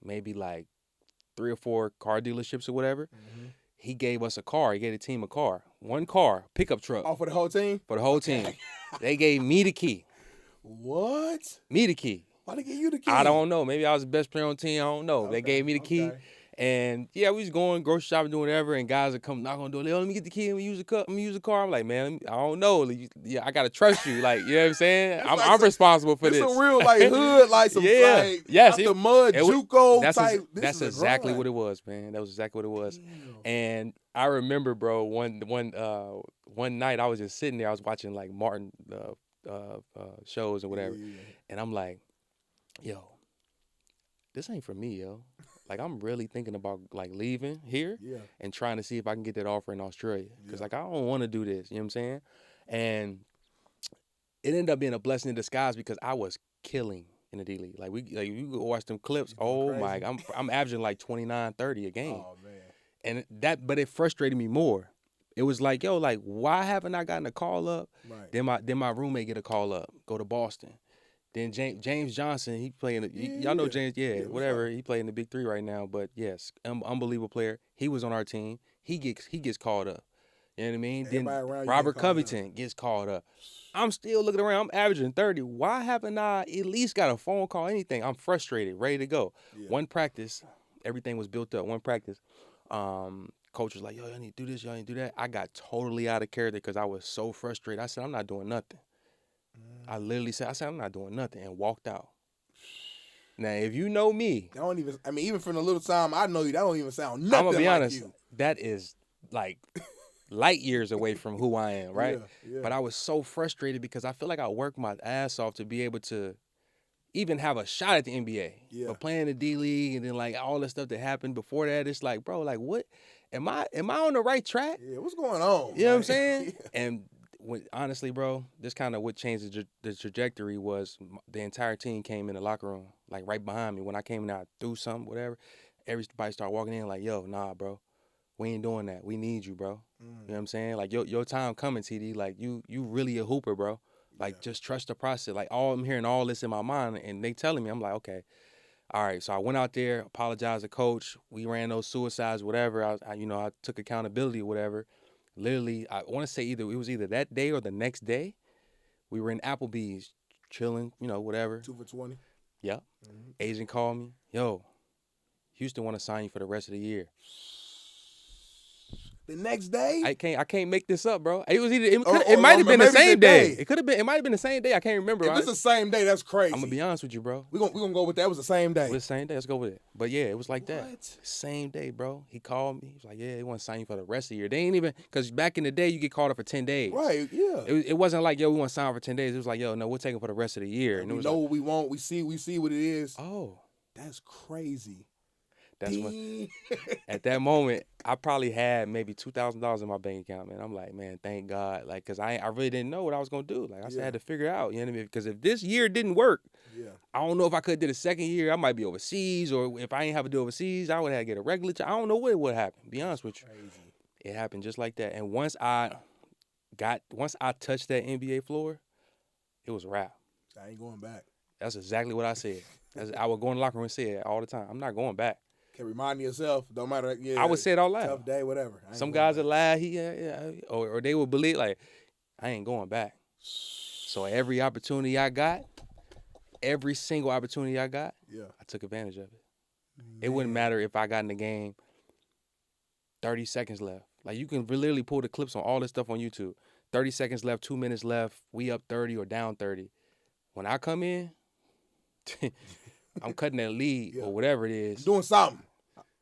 maybe 3 or 4 car dealerships or whatever.
Mm-hmm.
He gave us a car. He gave the team a car. One car, pickup truck.
Oh, for the whole team?
For the whole team. They gave me the key.
What?
Me the key.
Why they give you the key?
I don't know. Maybe I was the best player on the team. I don't know.
Okay,
They gave me the key. And yeah, we was going grocery shopping, doing whatever, and guys would come knock on the door. Let me get the key. Let me use the car. I'm like, man, I don't know. Yeah, I gotta trust you. Like, you know what I'm saying? I'm responsible for this.
It's some real hood, some
yes,
the mud JUCO type.
That's exactly what it was, man. That was exactly what it was.
Damn.
And I remember, bro, one night I was just sitting there. I was watching Martin shows or whatever, and I'm like, yo, this ain't for me, yo. Like, I'm really thinking about leaving here and trying to see if I can get that offer in Australia. Because I don't want to do this. You know what I'm saying? And it ended up being a blessing in disguise because I was killing in the D League. You go watch them clips. Oh my, I'm averaging 29, 30 a game.
Oh man.
And but it frustrated me more. It was like, yo, why haven't I gotten a call up?
Right.
Then my roommate get a call up, go to Boston. Then James Johnson, he playing. Y'all know James, whatever. He playing the Big 3 right now, but yes, unbelievable player. He was on our team. He gets called up. You know what I mean?
Everybody
then Robert Covington gets called up. I'm still looking around. I'm averaging 30. Why haven't I at least got a phone call? Anything? I'm frustrated, ready to go. Yeah. One practice, everything was built up. One practice, coach was like, "Yo, y'all need to do this. Y'all need to do that." I got totally out of character because I was so frustrated. I said, "I'm not doing nothing." I literally said, I'm not doing nothing, and walked out. Now, if you know me.
Even from the little time I know you, that don't even sound nothing like you.
I'm going to be honest, that is light years away from who I am, right?
Yeah.
But I was so frustrated because I feel like I worked my ass off to be able to even have a shot at the NBA.
Yeah.
But playing the D League and then all the stuff that happened before that, it's like, bro, what? Am I on the right track?
Yeah, what's going on?
You know what I'm saying? And honestly, bro, this kind of what changed the trajectory was the entire team came in the locker room, right behind me. When I came in, I threw something, whatever. Everybody started walking in yo, nah, bro, we ain't doing that. We need you, bro. You know what I'm saying? Your time coming, TD. You really a hooper, bro. Just trust the process. I'm hearing all this in my mind, and they telling me, I'm like, okay, all right. So I went out there, apologized to coach. We ran those suicides, whatever. I took accountability or whatever. Literally, I want to say it was either that day or the next day. We were in Applebee's, chilling, whatever.
2 for 20.
Yeah. Mm-hmm. Agent called me. Yo, Houston want to sign you for the rest of the year.
The next day?
I can't make this up, bro. It was either it might have been the same day. It might have been the same day. I can't remember.
If it's the same day, that's crazy.
I'm gonna be honest with you, bro.
We're gonna go with that. It was the same day.
It was the same day. Let's go with it. But yeah, it was like that.
What?
Same day, bro. He called me. He was like, yeah, they want to sign you for the rest of the year. They ain't even, because back in the day, you get called up for 10 days.
Right, yeah.
It wasn't like, yo, we want to sign for 10 days. It was like, yo, no, we'll take it for the rest of the year.
And we know what we want. We see what it is.
Oh.
That's crazy.
That's when, at that moment, I probably had maybe $2,000 in my bank account, man. I'm like, man, thank God. Because I really didn't know what I was going to do. I said, I had to figure it out. You know what I mean? Because if this year didn't work, I don't know if I could have did a second year. I might be overseas, or if I ain't have to do overseas, I would have to get a regular job. I don't know what would happen, be honest with you.
Crazy.
It happened just like that. And once I touched that NBA floor, it was a wrap.
I ain't going back.
That's exactly what I said. I would go in the locker room and say it all the time. I'm not going back.
Can remind yourself, don't matter. Yeah,
I would say it all loud.
Tough day, whatever.
Some guys would lie, or they would believe, I ain't going back. So every opportunity I got, every single opportunity I got, I took advantage of it. Man. It wouldn't matter if I got in the game 30 seconds left. You can literally pull the clips on all this stuff on YouTube. 30 seconds left, 2 minutes left, we up 30 or down 30. When I come in, I'm cutting that lead
Yeah.
or whatever it
I'm
is.
doing something.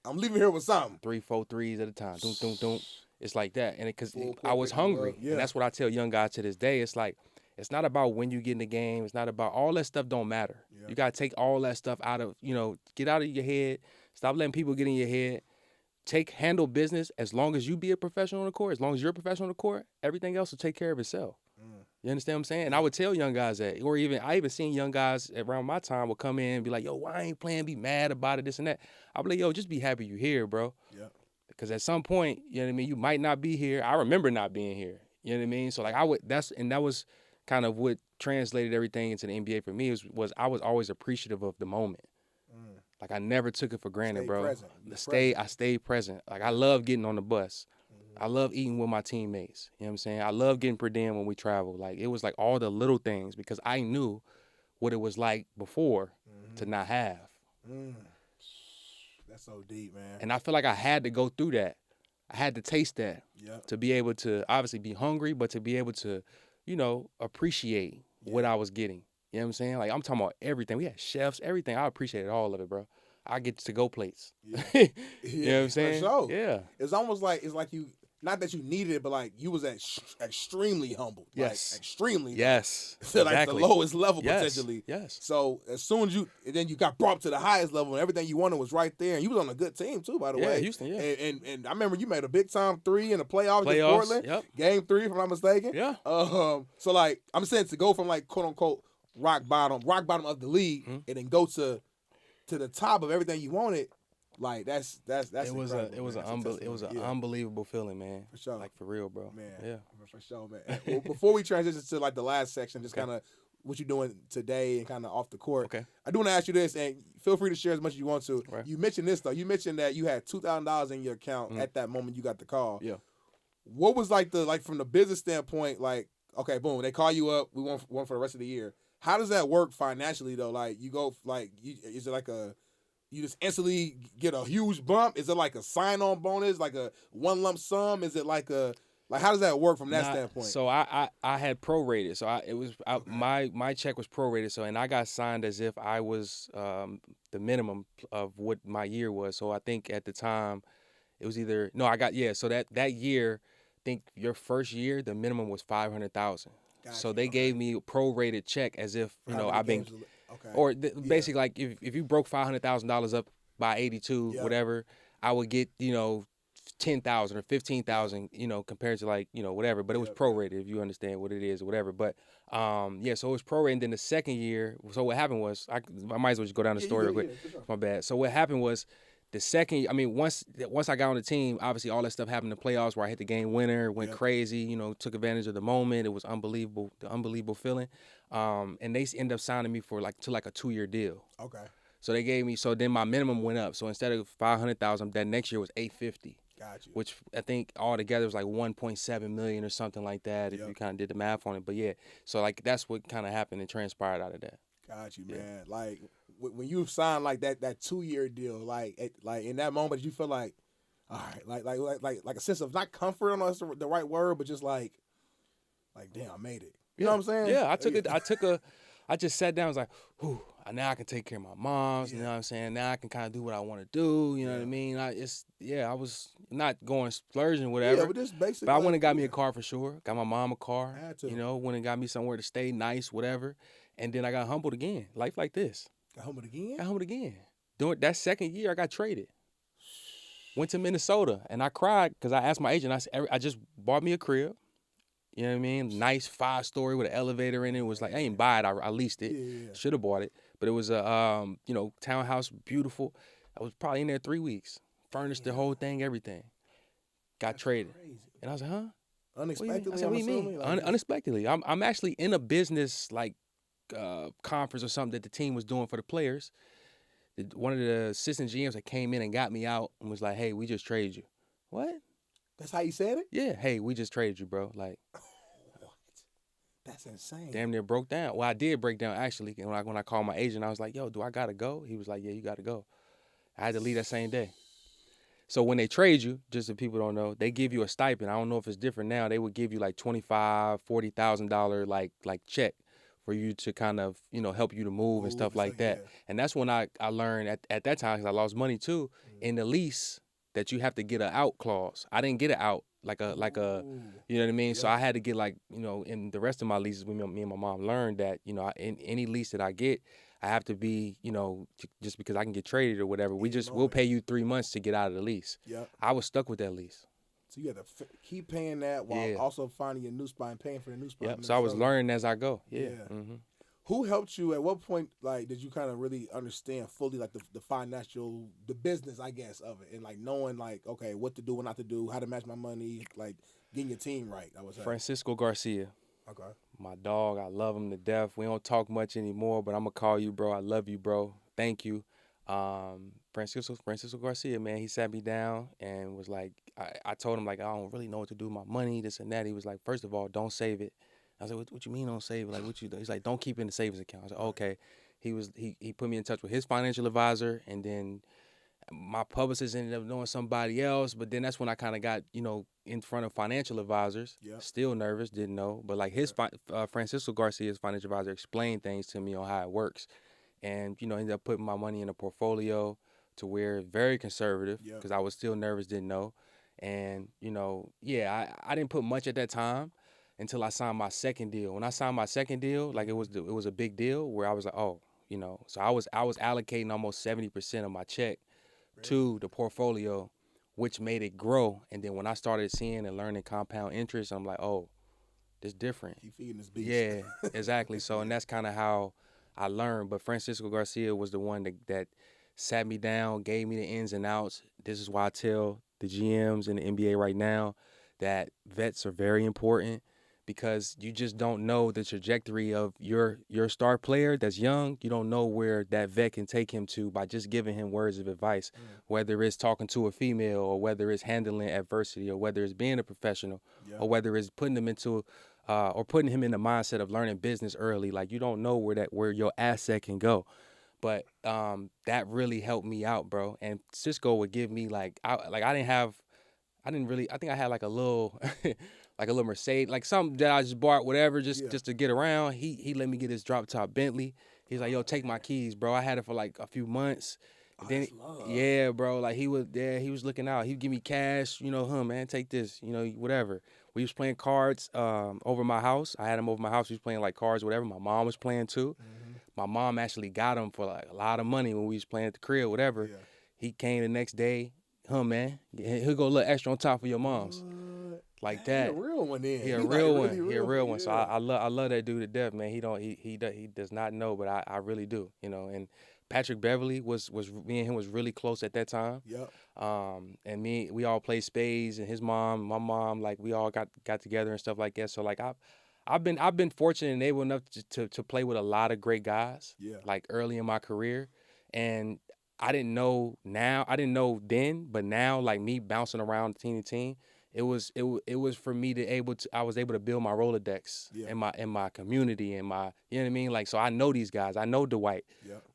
I'm leaving here with something.
3, 4 threes at a time. Doom, doom, doom. It's like that. And because
Full
I
court
was
pick and roll.
hungry.
Yeah.
And that's what I tell young guys to this day. It's like, it's not about when you get in the game. It's not about all that stuff don't matter.
Yeah.
You got to take all that stuff out of, get out of your head. Stop letting people get in your head. Handle business. As long as you be a professional on the court, as long as you're a professional on the court, everything else will take care of itself. You understand what I'm saying? And I would tell young guys that, or I even seen young guys around my time would come in and be like, yo, why I ain't playing, be mad about it, this and that. I'll be like, yo, just be happy you're here, bro.
Yeah.
Because at some point, you know what I mean, you might not be here. I remember not being here. You know what I mean? So like that was kind of what translated everything into the NBA for me was I was always appreciative of the moment. Like I never took it for granted,
Stay
bro.
present.
I stayed present. Like I love getting on the bus. I love eating with my teammates. You know what I'm saying? I love getting per diem when we travel. Like it was like all the little things because I knew what it was like before to not have.
That's so deep, man.
And I feel like I had to go through that. I had to taste that to be able to obviously be hungry, but to be able to, appreciate what I was getting. You know what I'm saying? Like I'm talking about everything. We had chefs, everything. I appreciated all of it, bro. I get to go plates.
Yeah.
You know what I'm saying?
For sure.
Yeah.
It's almost like you. Not that you needed it, but like you was extremely humbled.
Yes.
Like extremely.
Yes.
To like
Exactly.
the lowest level
Yes.
potentially.
Yes.
So as soon as you got brought up to the highest level and everything you wanted was right there, and you was on a good team too, by the way.
Houston, yeah.
And I remember you made a big time 3 in the playoffs against
Playoffs,
Portland.
yep.
Game 3, if I'm not mistaken.
Yeah.
So like I'm saying to go from like quote unquote rock bottom of the league and then go to the top of everything you wanted. Like that's
it was an unbelievable feeling, man.
For sure.
Like for real, bro.
Man.
Yeah.
For sure, man. Well, before we transition to like the last section, just kind of what you're doing today and kind of off the court.
Okay.
I do want to ask you this, and feel free to share as much as you want to.
Right.
You mentioned this though. You mentioned that you had $2,000 in your account at that moment you got the call.
Yeah.
What was like from the business standpoint? Like, okay, boom, they call you up. We want one for the rest of the year. How does that work financially though? Like, you go is it like you just instantly get a huge bump? Is it like a sign-on bonus, like a one lump sum? Is it like how does that work from that standpoint?
So I had prorated. So my check was prorated. So and I got signed as if I was the minimum of what my year was. So I think at the time it was either So that year, I think your first year the minimum was $500,000. So they gave me a prorated check as if I've been.
Okay.
Or basically, like if you broke $500,000 up by 82, whatever, I would get 10,000 or 15,000, compared to like whatever. But it was prorated if you understand what it is or whatever. But so it was prorated. And then the second year, so what happened was I might as well just go down the story real quick.
Sure.
My bad. So what happened was the second. I mean, once I got on the team, obviously all that stuff happened in the playoffs where I hit the game winner, went crazy. Took advantage of the moment. It was unbelievable, the unbelievable feeling. And they ended up signing me for like a 2-year deal.
Okay.
So they gave me. So then my minimum went up. So instead of $500,000, that next year was $850,000.
Got you.
Which I think altogether was like $1.7 million or something like that. If you kind of did the math on it, but yeah. So like that's what kind of happened and transpired out of that.
Got you, man. Like when you sign like that 2-year deal, like in that moment, you feel like, all right, like a sense of not comfort, I don't know if that's the right word, but just like damn, I made it. You know what I'm saying?
Yeah, I just sat down. I was like, whew, now I can take care of my moms. You know what I'm saying? Now I can kind of do what I want to do. You know what I mean? I was not going splurging, whatever.
Yeah, but just basically.
But I went and got me a car for sure. Got my mom a car.
I had to.
Went and got me somewhere to stay, nice, whatever. And then I got humbled again. Life like this.
Got humbled again?
Got humbled again. During that second year, I got traded. Went to Minnesota, and I cried because I asked my agent. I said, I just bought me a crib. You know what I mean? Nice 5-story with an elevator in it. It was like, I ain't buy it. I leased it.
Yeah.
Should have bought it. But it was a, townhouse, beautiful. I was probably in there 3 weeks. Furnished the whole thing, everything. Got traded.
Crazy.
And I was like, huh?
Unexpectedly,
I said, what do you mean? Unexpectedly. I'm actually in a business, like, conference or something that the team was doing for the players. One of the assistant GMs that came in and got me out and was like, hey, we just traded you. What?
That's how you said it?
Yeah. Hey, we just traded you, bro. Like,
what? That's insane.
Damn near broke down. Well, I did break down, actually. And when I called my agent, I was like, yo, do I got to go? He was like, yeah, you got to go. I had to leave that same day. So when they trade you, just so people don't know, they give you a stipend. I don't know if it's different now. They would give you like $25,000, $40,000 like check for you to kind of, help you to move and stuff like that.
Yeah.
And that's when I learned at that time, because I lost money too, in the lease that you have to get an out clause. I didn't get an out like a you know what I mean?
Yeah.
So I had to get like, in the rest of my leases, me and my mom learned that, in any lease that I get, I have to be, just because I can get traded or whatever. We'll pay you 3 months to get out of the lease.
Yep.
I was stuck with that lease.
So you had to keep paying that while also finding a new spot and paying for the new spot.
Yep. So I was learning as I go. Yeah.
Mm-hmm. Who helped you? At what point, like, did you kind of really understand fully, like, the financial, the business, I guess, of it, and like knowing, like, okay, what to do, what not to do, how to match my money, like getting your team right? I would say
Francisco Garcia.
Okay.
My dog, I love him to death. We don't talk much anymore, but I'm gonna call you, bro. I love you, bro. Thank you. Francisco Garcia, man, he sat me down and was like, I told him, like, I don't really know what to do with my money, this and that. He was like, first of all, don't save it. I was like, what you mean don't save it? Like, what you do? He's like, don't keep it in the savings account. I was like, okay. He put me in touch with his financial advisor, and then my publicist ended up knowing somebody else. But then that's when I kind of got, in front of financial advisors.
Yep.
Still nervous, didn't know. But like Francisco Garcia's financial advisor explained things to me on how it works. And, ended up putting my money in a portfolio to where it's very conservative, because I was still nervous, didn't know. And, I didn't put much at that time until I signed my second deal. When I signed my second deal, like it was a big deal where I was like, oh, so I was allocating almost 70% of my check to the portfolio, which made it grow. And then when I started seeing and learning compound interest, I'm like, oh, this different.
Keep feeding this beast.
Yeah, exactly. So, and that's kind of how I learned. But Francisco Garcia was the one that sat me down, gave me the ins and outs. This is why I tell the GMs in the NBA right now that vets are very important, because you just don't know the trajectory of your star player that's young. You don't know where that vet can take him to by just giving him words of advice, whether it's talking to a female, or whether it's handling adversity, or whether it's being a professional, or whether it's putting him into or putting him in the mindset of learning business early. Like, you don't know where your asset can go. But that really helped me out, bro. And Cisco would give me I think I had like a little like a little Mercedes, like something that I just bought, whatever, just to get around. He let me get his drop top Bentley. He's like, yo, take my keys, bro. I had it for like a few months. Then yeah, bro. Like he was looking out. He'd give me cash, man, take this, whatever. We was playing cards over my house. I had him over my house. We was playing like cards, whatever. My mom was playing too. My mom actually got him for like a lot of money when we was playing at the crib, whatever. He came the next day. Man, he'll go a little extra on top of your mom's. Like that.
He a real one then.
He a real one. He a real one. So I love that dude to death, man. He does not know, but I really do. And Patrick Beverly was me and him was really close at that time.
Yep.
And we all played spades, and his mom, my mom, like we all got together and stuff like that. So like I've been fortunate and able enough to play with a lot of great guys.
Yeah. Like
early in my career, and I didn't know then, but now, like me bouncing around team to team, it was for me I was able to build my Rolodex in my community, and my, you know what I mean? Like, so I know these guys. I know Dwight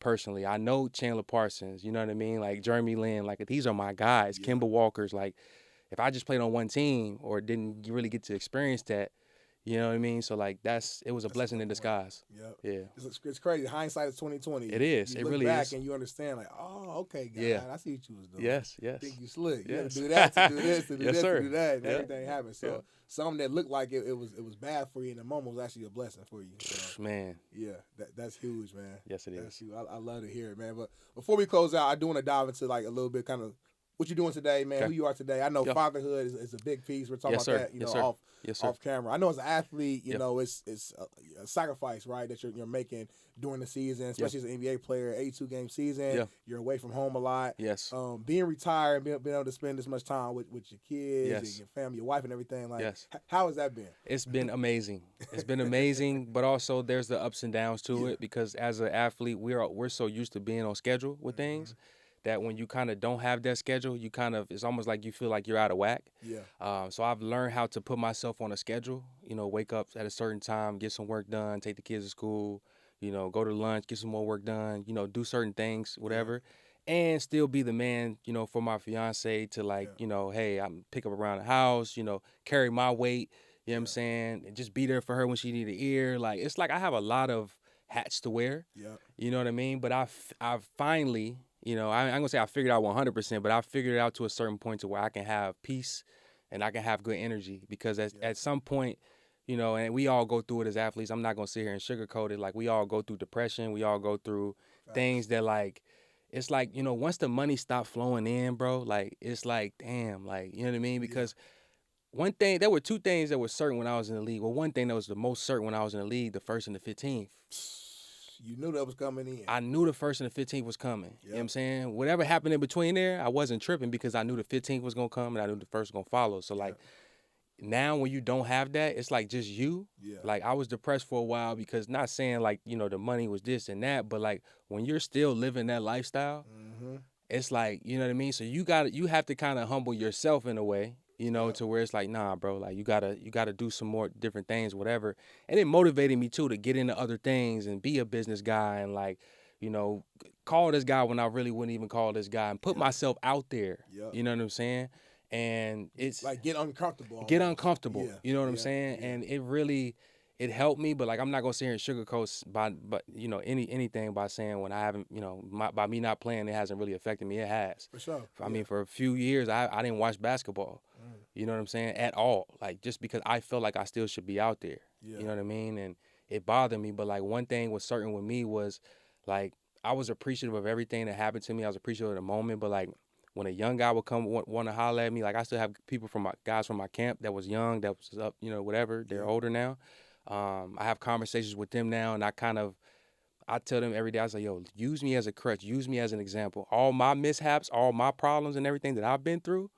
personally. I know Chandler Parsons, you know what I mean? Like Jeremy Lin, like these are my guys. Kemba Walker's, like if I just played on one team or didn't really get to experience that, you know what I mean? So like it was a blessing in disguise.
Yep.
Yeah.
It's crazy. Hindsight is 2020.
It is.
You
it
look
really
back
is.
And you understand, like, oh, okay, God, I see what you was doing.
Yes.
Think you slick. You
Yes.
had to do that, to do this, to do
Yes,
this,
sir.
to do that, and
Yeah.
everything happened. So something that looked like it was bad for you in the moment was actually a blessing for you. So,
man.
Yeah, that's huge, man.
Yes, it
That's
is.
huge. I love to hear it, man. But before we close out, I do want to dive into like a little bit kind of what you're doing today, man.
Okay.
Who you are today. I know fatherhood is a big piece. We're talking
Yes,
about
sir.
that,
Yes, sir.
off camera. I know as an athlete, you know, it's a sacrifice, right, that you're making during the season, especially as an NBA player, 82-game season.
Yeah.
You're away from home a lot.
Yes.
Being retired and being able to spend this much time with your kids and your family, your wife and everything. Like, how has that been?
It's been amazing. It's been amazing, but also there's the ups and downs to it, because as an athlete, we're so used to being on schedule with things that when you kind of don't have that schedule, it's almost like you feel like you're out of whack.
Yeah.
So I've learned how to put myself on a schedule, wake up at a certain time, get some work done, take the kids to school, go to lunch, get some more work done, do certain things, whatever, and still be the man, for my fiance to like, hey, I'm pick up around the house, carry my weight, You know what I'm saying? And just be there for her when she need an ear. Like, it's like I have a lot of hats to wear.
Yeah.
You know what I mean? But I've finally, you know, I'm gonna say I figured out 100%, but I figured it out to a certain point to where I can have peace and I can have good energy because at some point, you know, and we all go through it as athletes. I'm not gonna sit here and sugarcoat it. Like, we all go through depression. We all go through things that, like, it's like, you know, once the money stopped flowing in, bro, like, it's like, damn, like, you know what I mean? Because one thing, there were two things that were certain when I was in the league. Well, one thing that was the most certain when I was in the league, the 1st and the 15th.
You knew that was coming in.
I knew the 1st and the 15th was coming. You know what I'm saying? Whatever happened in between there, I wasn't tripping because I knew the 15th was going to come and I knew the 1st was going to follow. So, like, now when you don't have that, it's like just you.
Yeah.
Like, I was depressed for a while because, not saying like, you know, the money was this and that, but like when you're still living that lifestyle, it's like, you know what I mean? So you have to kind of humble yourself in a way, you know, to where it's like, nah, bro, like you gotta do some more different things, whatever. And it motivated me too to get into other things and be a business guy and, like, you know, call this guy when I really wouldn't even call this guy and put myself out there. You know what I'm saying? And it's
like get uncomfortable.
Get uncomfortable.
Yeah.
You know what I'm saying?
Yeah.
And it helped me, but like I'm not gonna sit here and sugarcoat but you know, anything by saying when I haven't, you know, by me not playing, it hasn't really affected me. It has.
For sure.
I mean, for a few years, I didn't watch basketball. You know what I'm saying? At all. Like, just because I felt like I still should be out there. You know what I mean? And it bothered me. But like one thing was certain with me was like I was appreciative of everything that happened to me. I was appreciative of the moment. But like when a young guy would come want to holler at me, like I still have people guys from my camp that was young, that was up, you know, whatever. They're older now. I have conversations with them now, and I tell them every day, I say, yo, use me as a crutch, use me as an example. All my mishaps, all my problems and everything that I've been through,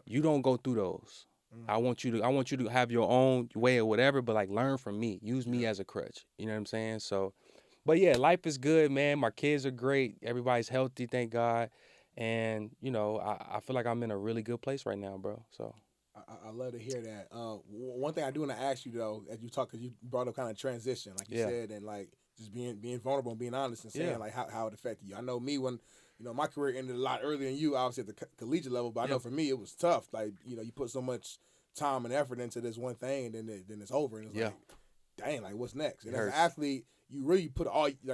you don't go through those. I want you to have your own way or whatever, but like learn from me. Use me as a crutch. You know what I'm saying? So, but yeah, life is good, man. My kids are great. Everybody's healthy, thank God. And, you know, I feel like I'm in a really good place right now, bro. So
I love to hear that. One thing I do want to ask you though, as you talk, because you brought up kind of transition, like you said, and like just being vulnerable and being honest and saying like how it affected you. I know me when, you know, my career ended a lot earlier than you, obviously at the collegiate level, but I know for me it was tough. Like, you know, you put so much time and effort into this one thing, and then it's over, and it's like, dang, like what's next? And as an athlete, you really put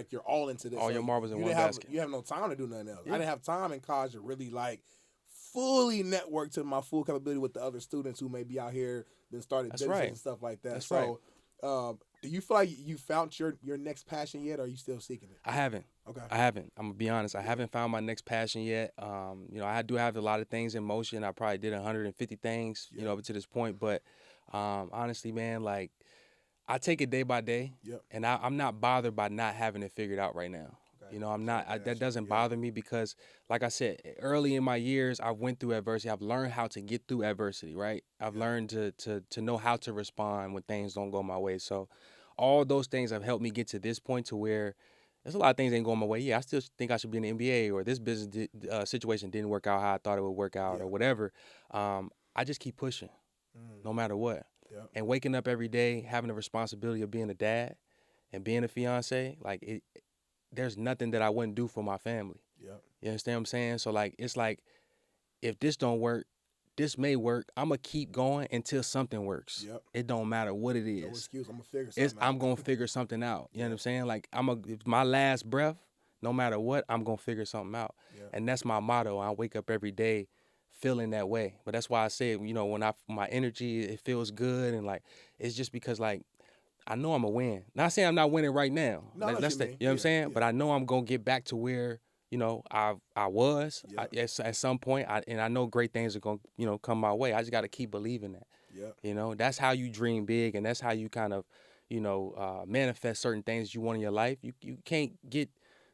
you're all into this.
All your marbles in one basket.
You have no time to do nothing else. I didn't have time in college to really like fully network to my full capability with the other students who may be out here that started business and stuff like that. Do you feel like you found your next passion yet, or are you still seeking it?
I haven't.
Okay.
I haven't. I'm gonna be honest. I haven't found my next passion yet. You know, I do have a lot of things in motion. I probably did 150 things, you know, up to this point. But honestly, man, like I take it day by day, and I'm not bothered by not having it figured out right now. Okay. You know, I'm not. That doesn't bother me because, like I said, early in my years, I went through adversity. I've learned how to get through adversity. Right. I've learned to know how to respond when things don't go my way. So, all those things have helped me get to this point to where there's a lot of things that ain't going my way. Yeah, I still think I should be in the NBA, or this business situation didn't work out how I thought it would work out, or whatever. I just keep pushing, no matter what. And waking up every day, having the responsibility of being a dad and being a fiance, like there's nothing that I wouldn't do for my family. You understand what I'm saying? So like, it's like, if this don't work, this may work. I'm going to keep going until something works. It don't matter what it is.
No excuse. I'm going to figure something out.
I'm going to figure something out. You know what I'm saying? Like, if my last breath, no matter what, I'm going to figure something out. And that's my motto. I wake up every day feeling that way. But that's why I said, you know, when my energy, it feels good, and like it's just because like I know I'm a win. Not saying I'm not winning right now.
No,
you know what I'm saying? But I know I'm gonna get back to where, you know, I was at some point. And I know great things are gonna, you know, come my way. I just got to keep believing that. You know, that's how you dream big, and that's how you kind of, you know, manifest certain things you want in your life. You can't get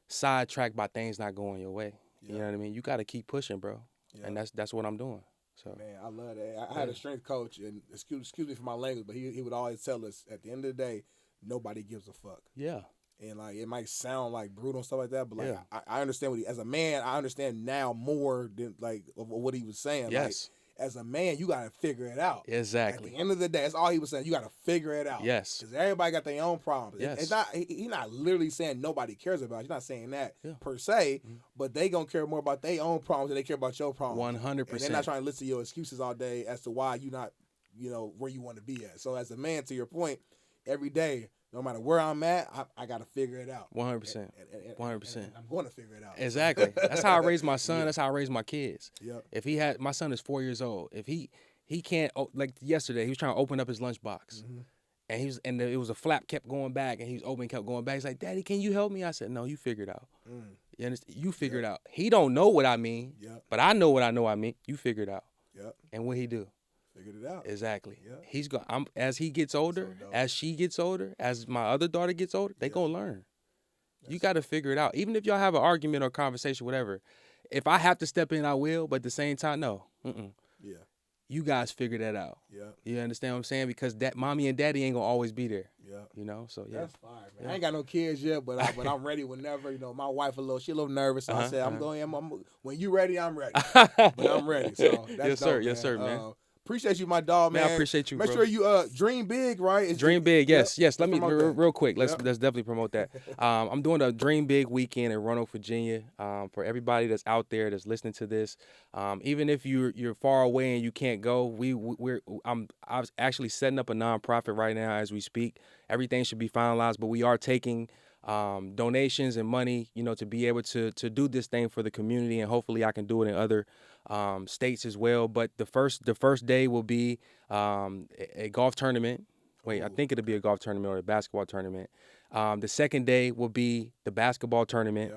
sidetracked by things not going your way. You know what I mean? You got to keep pushing, bro. And that's what I'm doing. So
man, I love that. I had a strength coach, and excuse me for my language, but he would always tell us at the end of the day, nobody gives a fuck. And like it might sound like brutal and stuff like that, but like I understand as a man, I understand now more than like of what he was saying. Like, as a man, you gotta figure it out.
Exactly.
At the end of the day, that's all he was saying. You gotta figure it out.
Yes.
Because everybody got their own problems.
Yes.
It's not. He's not literally saying nobody cares about you. He's not saying that per se, but they gonna care more about their own problems than they care about your problems.
100%.
And they're not trying to listen to your excuses all day as to why you not where you want to be at. So as a man, to your point, every day, no matter where I'm at, I got to figure it out.
100%. 100%.
And I'm going to figure it out.
Exactly. That's how I raised my son. That's how I raised my kids.
Yep.
If my son is 4 years old. If he can't, like yesterday, he was trying to open up his lunchbox. And it was a flap kept going back, and he was open, kept going back. He's like, "Daddy, can you help me?" I said, "No, you figure it out. You understand? You figure it out. He don't know what I mean, but I know what I know I mean. You figure it out."
Yep.
And what he do?
Figured it out.
Exactly.
Yep.
He's going. As he gets older, as she gets older, as my other daughter gets older, they gonna learn. You got to figure it out. Even if y'all have an argument or conversation, whatever. If I have to step in, I will. But at the same time, no.
Yeah.
You guys figure that out.
Yeah.
You understand what I'm saying? Because that mommy and daddy ain't gonna always be there.
Yeah.
So yeah.
That's fire, man. I ain't got no kids yet, but I'm ready whenever. My wife she a little nervous, so I said I'm when you ready, I'm ready. But I'm ready. So that's
yes, sir, man.
Appreciate you, my dog, man.
I appreciate you,
Make
bro.
sure you dream big, right?
Dream big, yes. Let me real quick. Let's
Yep.
definitely promote that. I'm doing a Dream Big weekend in Roanoke, Virginia. For everybody that's out there that's listening to this, even if you're far away and you can't go, I was actually setting up a nonprofit right now as we speak. Everything should be finalized, but we are taking donations and money, to be able to do this thing for the community, and hopefully I can do it in other states as well. But the first day will be a golf tournament. I think it'll be a golf tournament or a basketball tournament. The second day will be the basketball tournament.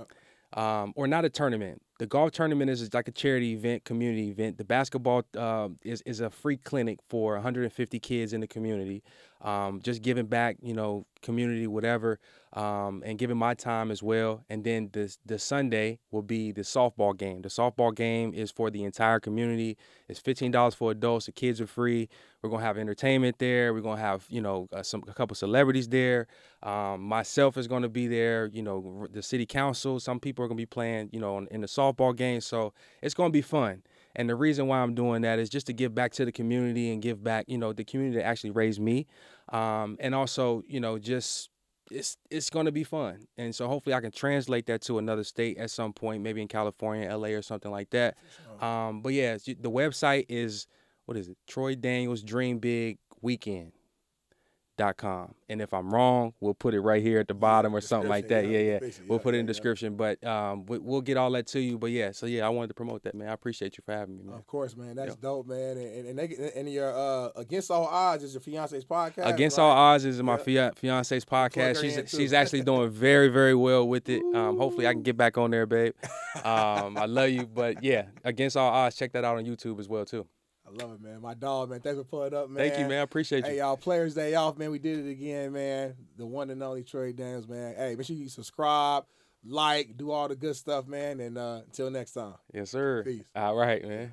Or not a tournament. The golf tournament is like a charity event, community event. The basketball is a free clinic for 150 kids in the community, just giving back, community, whatever, and giving my time as well. And then the Sunday will be the softball game. The softball game is for the entire community. It's $15 for adults. The kids are free. We're gonna have entertainment there. We're gonna have a couple celebrities there. Myself is gonna be there. The city council. Some people are gonna be playing. In the softball game. So it's gonna be fun. And the reason why I'm doing that is just to give back to the community and give back, the community that actually raised me. And also, just it's gonna be fun. And so hopefully I can translate that to another state at some point, maybe in California, LA, or something like that. But yeah, the website is. What is it? Troy Daniels Dream Big Weekend.com. And if I'm wrong, we'll put it right here at the bottom or something like that. Yeah. We'll put it in the description. But we'll get all that to you. But yeah, I wanted to promote that, man. I appreciate you for having me, man.
Of course, man. That's dope, man. And your Against All Odds is your fiance's podcast.
Against All Odds is my fiance's podcast. She's actually doing very, very well with it. Hopefully I can get back on there, babe. I love you. But yeah, Against All Odds, check that out on YouTube as well too.
I love it, man. My dog, man. Thanks for pulling up, man.
Thank you, man. I appreciate you.
Hey, y'all, Players Day off, man. We did it again, man. The one and only Troy Daniels, man. Hey, make sure you subscribe, like, do all the good stuff, man. And until next time.
Yes, sir.
Peace.
All right, man.